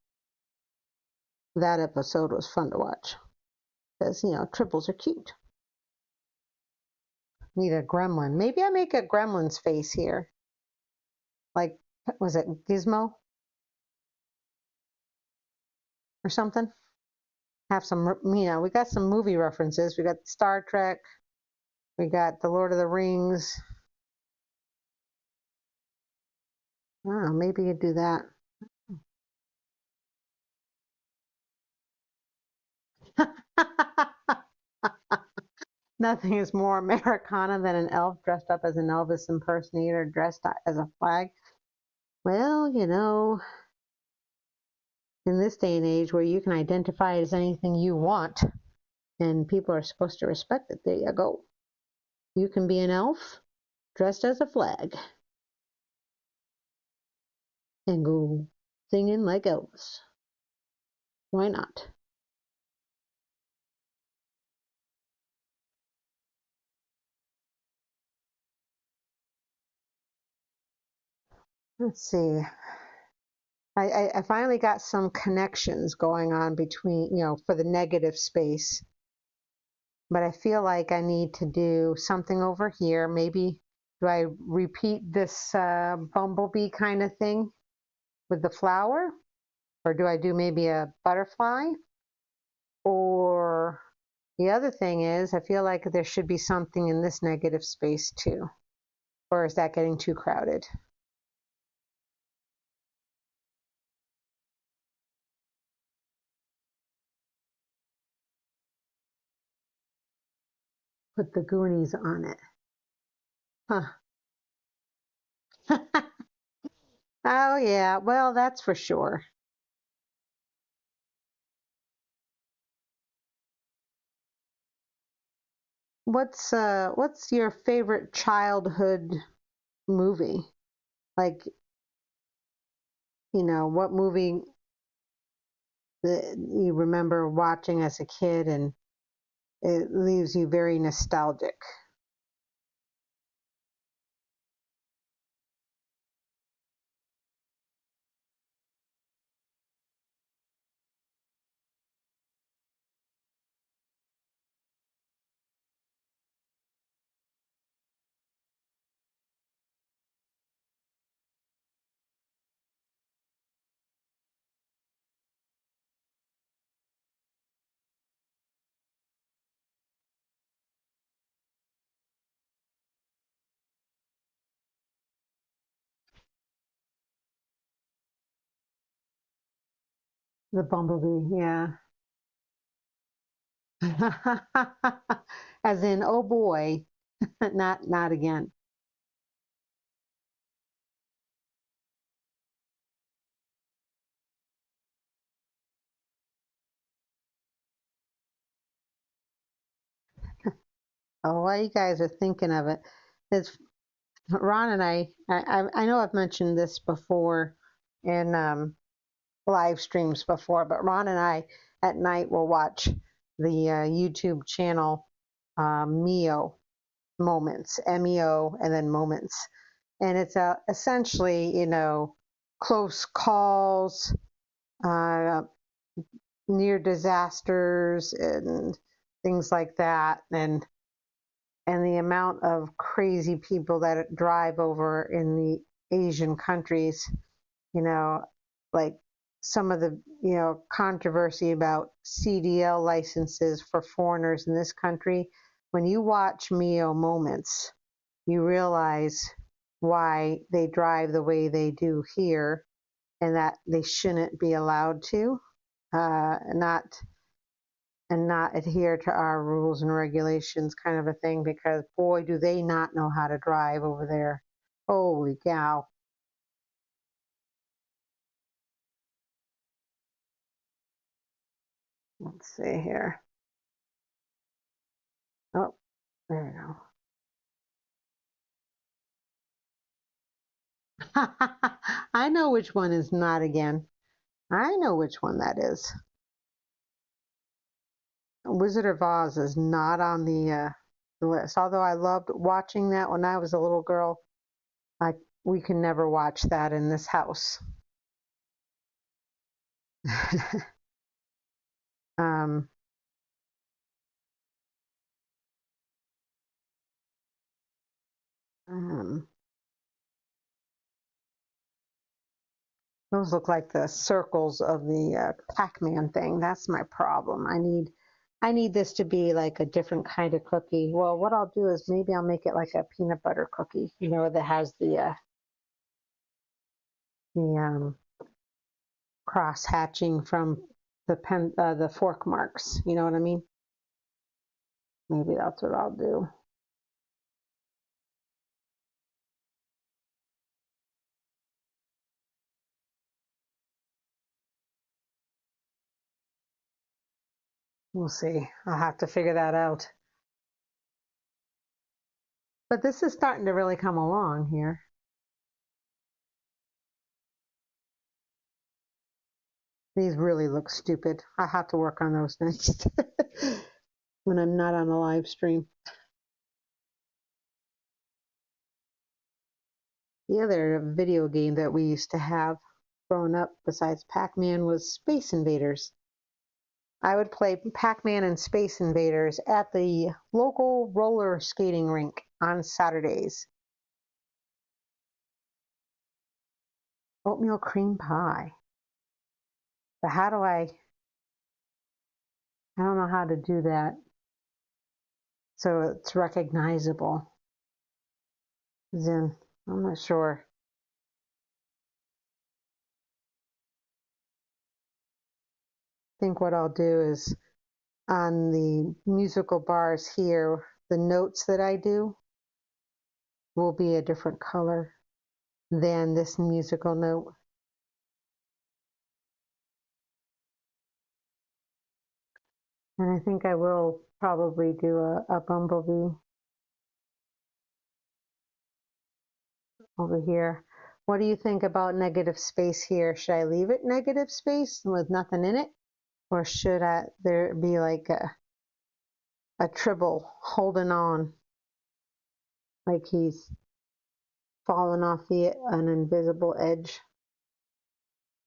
that episode was fun to watch because, you know, tribbles are cute. Need a gremlin. Maybe I make a gremlin's face here. Like, was it Gizmo or something? Have some, you know, we got some movie references. We got Star Trek. We got the Lord of the Rings. Oh, maybe you do that. Nothing is more Americana than an elf dressed up as an Elvis impersonator dressed as a flag. Well, you know, in this day and age where you can identify as anything you want and people are supposed to respect it, there you go. You can be an elf dressed as a flag and go singing like Elvis. Why not? Let's see. I finally got some connections going on between, you know, for the negative space. But I feel like I need to do something over here. Maybe do I repeat this bumblebee kind of thing with the flower? Or do I do maybe a butterfly? Or the other thing is, I feel like there should be something in this negative space too. Or is that getting too crowded? Put the Goonies on it. Huh. Oh, yeah. Well, that's for sure. What's your favorite childhood movie? Like, what movie that you remember watching as a kid and it leaves you very nostalgic? The Bumblebee, yeah. As in, oh boy, not again. Oh, well, you guys are thinking of it. It's Ron and I know I've mentioned this before in live streams before, but Ron and I at night will watch the YouTube channel Meo Moments, MEO, and then Moments. And it's essentially, close calls, uh, near disasters, and things like that. And the amount of crazy people that drive over in the Asian countries, you know, like some of the, controversy about CDL licenses for foreigners in this country. When you watch Mio Moments, you realize why they drive the way they do here and that they shouldn't be allowed to, not and not adhere to our rules and regulations, kind of a thing, because boy, do they not know how to drive over there. Holy cow. Let's see here. Oh, there you go. I know which one is not again. I know which one that is. Wizard of Oz is not on the list. Although I loved watching that when I was a little girl, I we can never watch that in this house. um, um, those look like the circles of the Pac-Man thing. That's my problem. I need this to be like a different kind of cookie. Well, what I'll do is maybe I'll make it like a peanut butter cookie, that has the cross hatching from the fork marks. You know what I mean? Maybe that's what I'll do. We'll see. I'll have to figure that out. But this is starting to really come along here. These really look stupid. I have to work on those next when I'm not on a live stream. The other video game that we used to have growing up, besides Pac-Man, was Space Invaders. I would play Pac-Man and Space Invaders at the local roller skating rink on Saturdays. Oatmeal cream pie. But I don't know how to do that so it's recognizable. Then I'm not sure. I think what I'll do is on the musical bars here, the notes that I do will be a different color than this musical note. And I think I will probably do a bumblebee over here. What do you think about negative space here? Should I leave it negative space with nothing in it? Or should there be like a tribble holding on, like he's fallen off an invisible edge?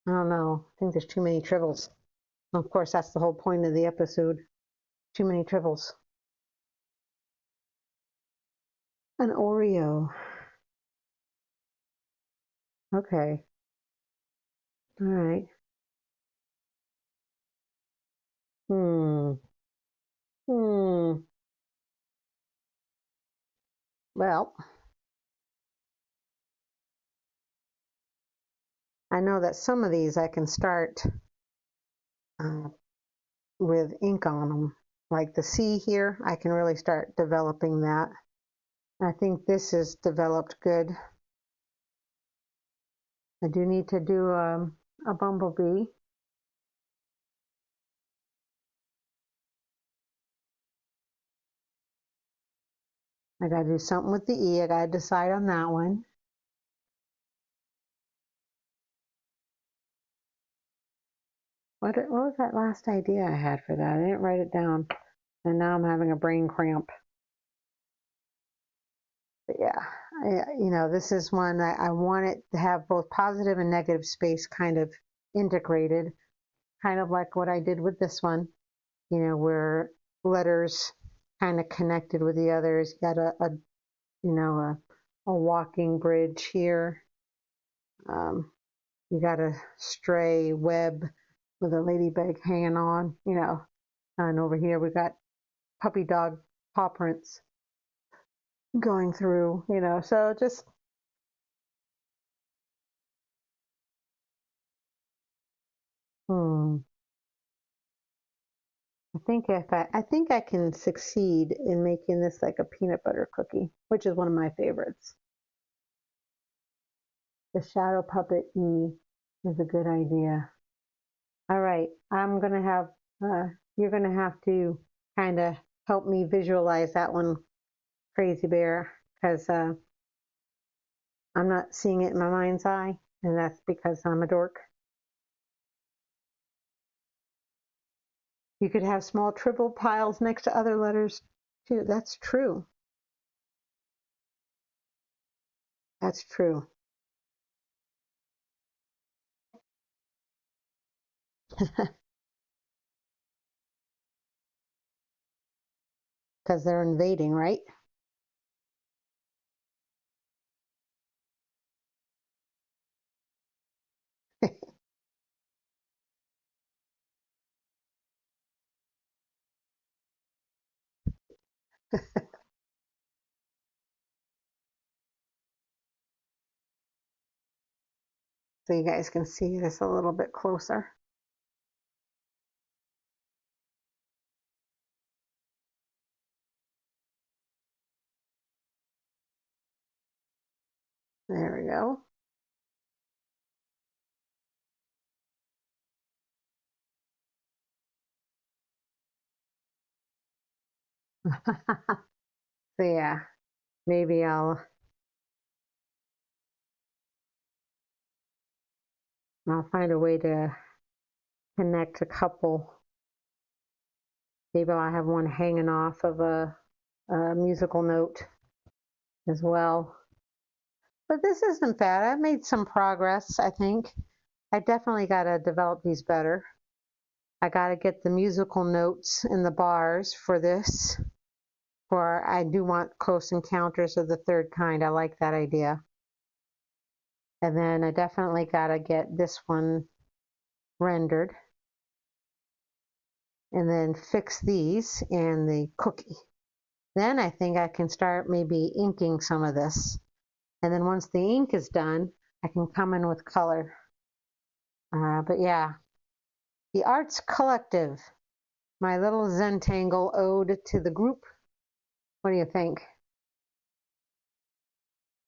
I don't know. I think there's too many tribbles. Of course, that's the whole point of the episode. Too many tribbles. An Oreo. Okay. All right. Hmm. Hmm. Well, I know that some of these I can start uh, with ink on them. Like the C here, I can really start developing that. I think this is developed good. I do need to do a bumblebee. I got to do something with the E. I got to decide on that one. What was that last idea I had for that? I didn't write it down. And now I'm having a brain cramp. But yeah, this is one I want it to have both positive and negative space kind of integrated, kind of like what I did with this one, where letters kind of connected with the others. You got a walking bridge here. You got a stray web with a ladybug hanging on, and over here we got puppy dog paw prints going through, so just I think I can succeed in making this like a peanut butter cookie, which is one of my favorites. The shadow puppet E is a good idea. All right, you're gonna have to kind of help me visualize that one, Crazy Bear, because I'm not seeing it in my mind's eye, and that's because I'm a dork. You could have small triple piles next to other letters too. That's true. That's true. Because they're invading, right? So you guys can see this a little bit closer. There we go. So yeah, maybe I'll find a way to connect a couple. Maybe I'll have one hanging off of a musical note as well. But this isn't bad. I've made some progress, I think. I definitely got to develop these better. I got to get the musical notes in the bars for this. For I do want close encounters of the third kind. I like that idea. And then I definitely got to get this one rendered. and then fix these in the cookie. Then I think I can start maybe inking some of this. And then once the ink is done, I can come in with color. But yeah, the Arts Collective, my little Zentangle ode to the group. What do you think?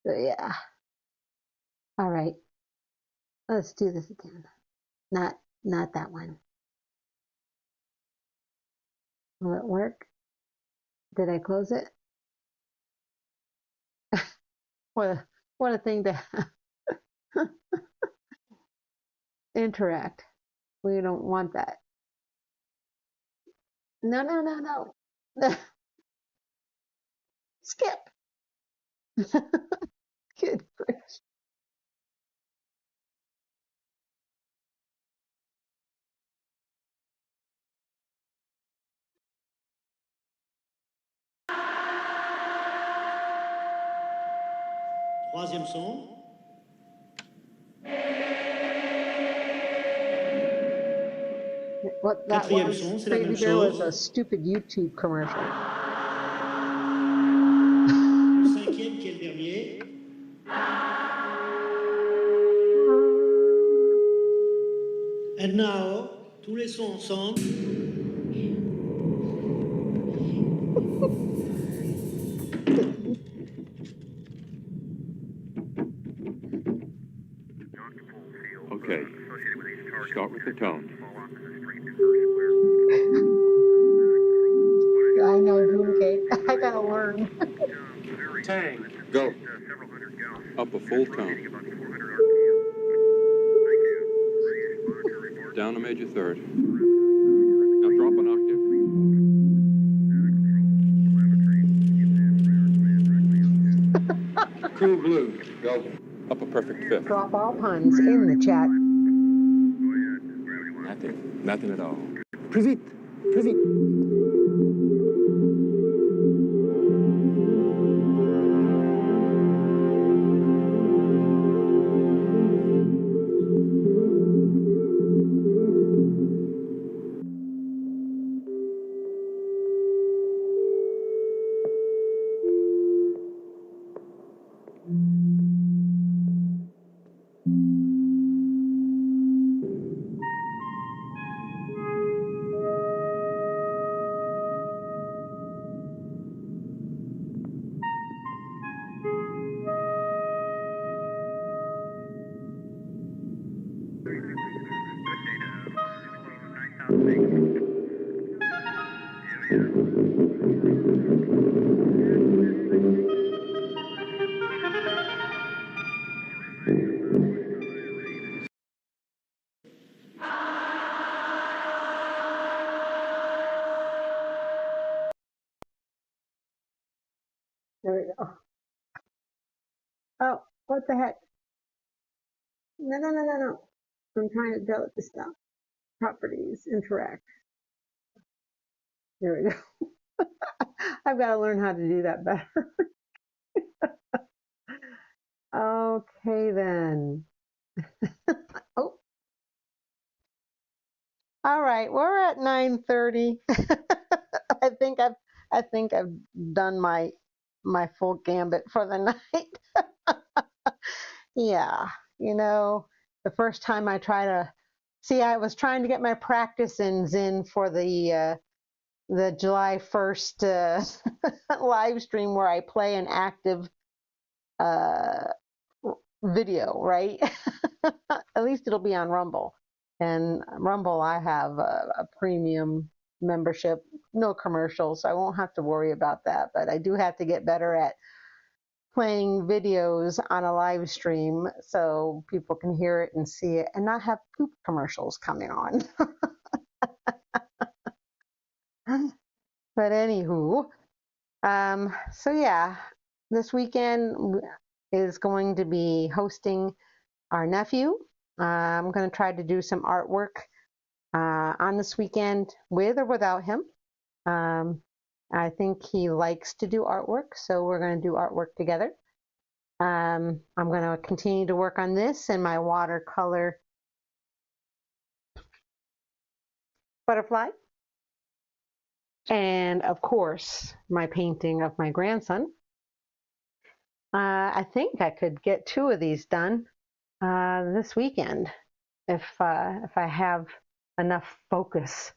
So yeah. All right. Let's do this again. Not that one. Will it work? Did I close it? What a thing to interact. We don't want that. No. Skip. Good. Troisième son. What that Quatrième was, son, c'est la Crazy même Bear, was chose. a stupid YouTube commercial. Le cinquième qui est le dernier. And now, tous les sons ensemble. Okay. Start with the tone. I know, Mooncake. I gotta learn. Tang. Go. Up a full tone. Down a major third. Now drop an octave. Cool blue. Go. Up a perfect fifth. Drop all puns in the chat. Nothing at all. Plus vite. Plus vite. There we go. Oh, what the heck? No. I'm trying to delete this stuff. Properties, interact. There we go. I've got to learn how to do that better. Okay, then. Oh, all right. We're at 9:30. I think I've done my full gambit for the night. Yeah, the first time I try to see, I was trying to get my practice in for the July 1st live stream where I play an active uh, video, right? At least it'll be on Rumble. And Rumble, I have a premium membership, no commercials, so I won't have to worry about that. But I do have to get better at playing videos on a live stream so people can hear it and see it and not have poop commercials coming on. But anywho, so yeah, this weekend is going to be hosting our nephew. I'm going to try to do some artwork on this weekend with or without him. I think he likes to do artwork, so we're going to do artwork together. I'm going to continue to work on this and my watercolor butterfly. And of course, my painting of my grandson. I think I could get 2 of these done this weekend if I have enough focus.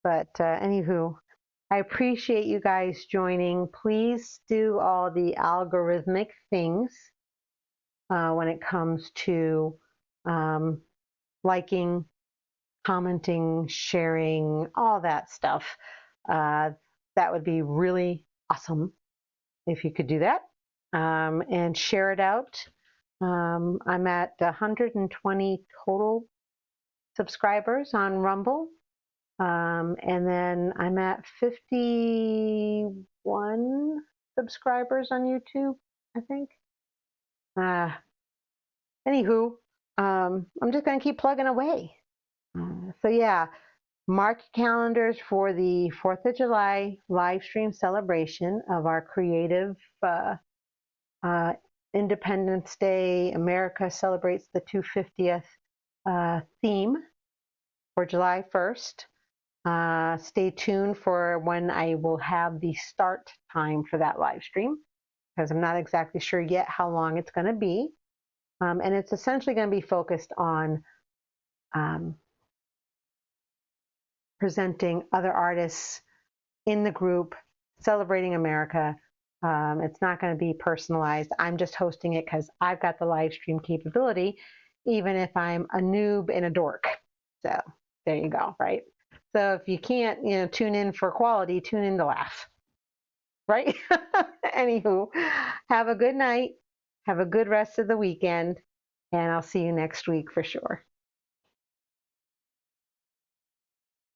But anywho, I appreciate you guys joining. Please do all the algorithmic things when it comes to liking, commenting, sharing, all that stuff. That would be really awesome if you could do that and share it out. I'm at 120 total subscribers on Rumble. And then I'm at 51 subscribers on YouTube, I think. Anywho, I'm just going to keep plugging away. So yeah, mark your calendars for the 4th of July live stream celebration of our creative Independence Day. America celebrates the 250th theme for July 1st. Stay tuned for when I will have the start time for that live stream, because I'm not exactly sure yet how long it's going to be. And it's essentially going to be focused on presenting other artists in the group, celebrating America. It's not going to be personalized. I'm just hosting it because I've got the live stream capability, even if I'm a noob and a dork. So there you go, right? So if you can't, tune in for quality, tune in to laugh, right? Anywho, have a good night. Have a good rest of the weekend, and I'll see you next week for sure.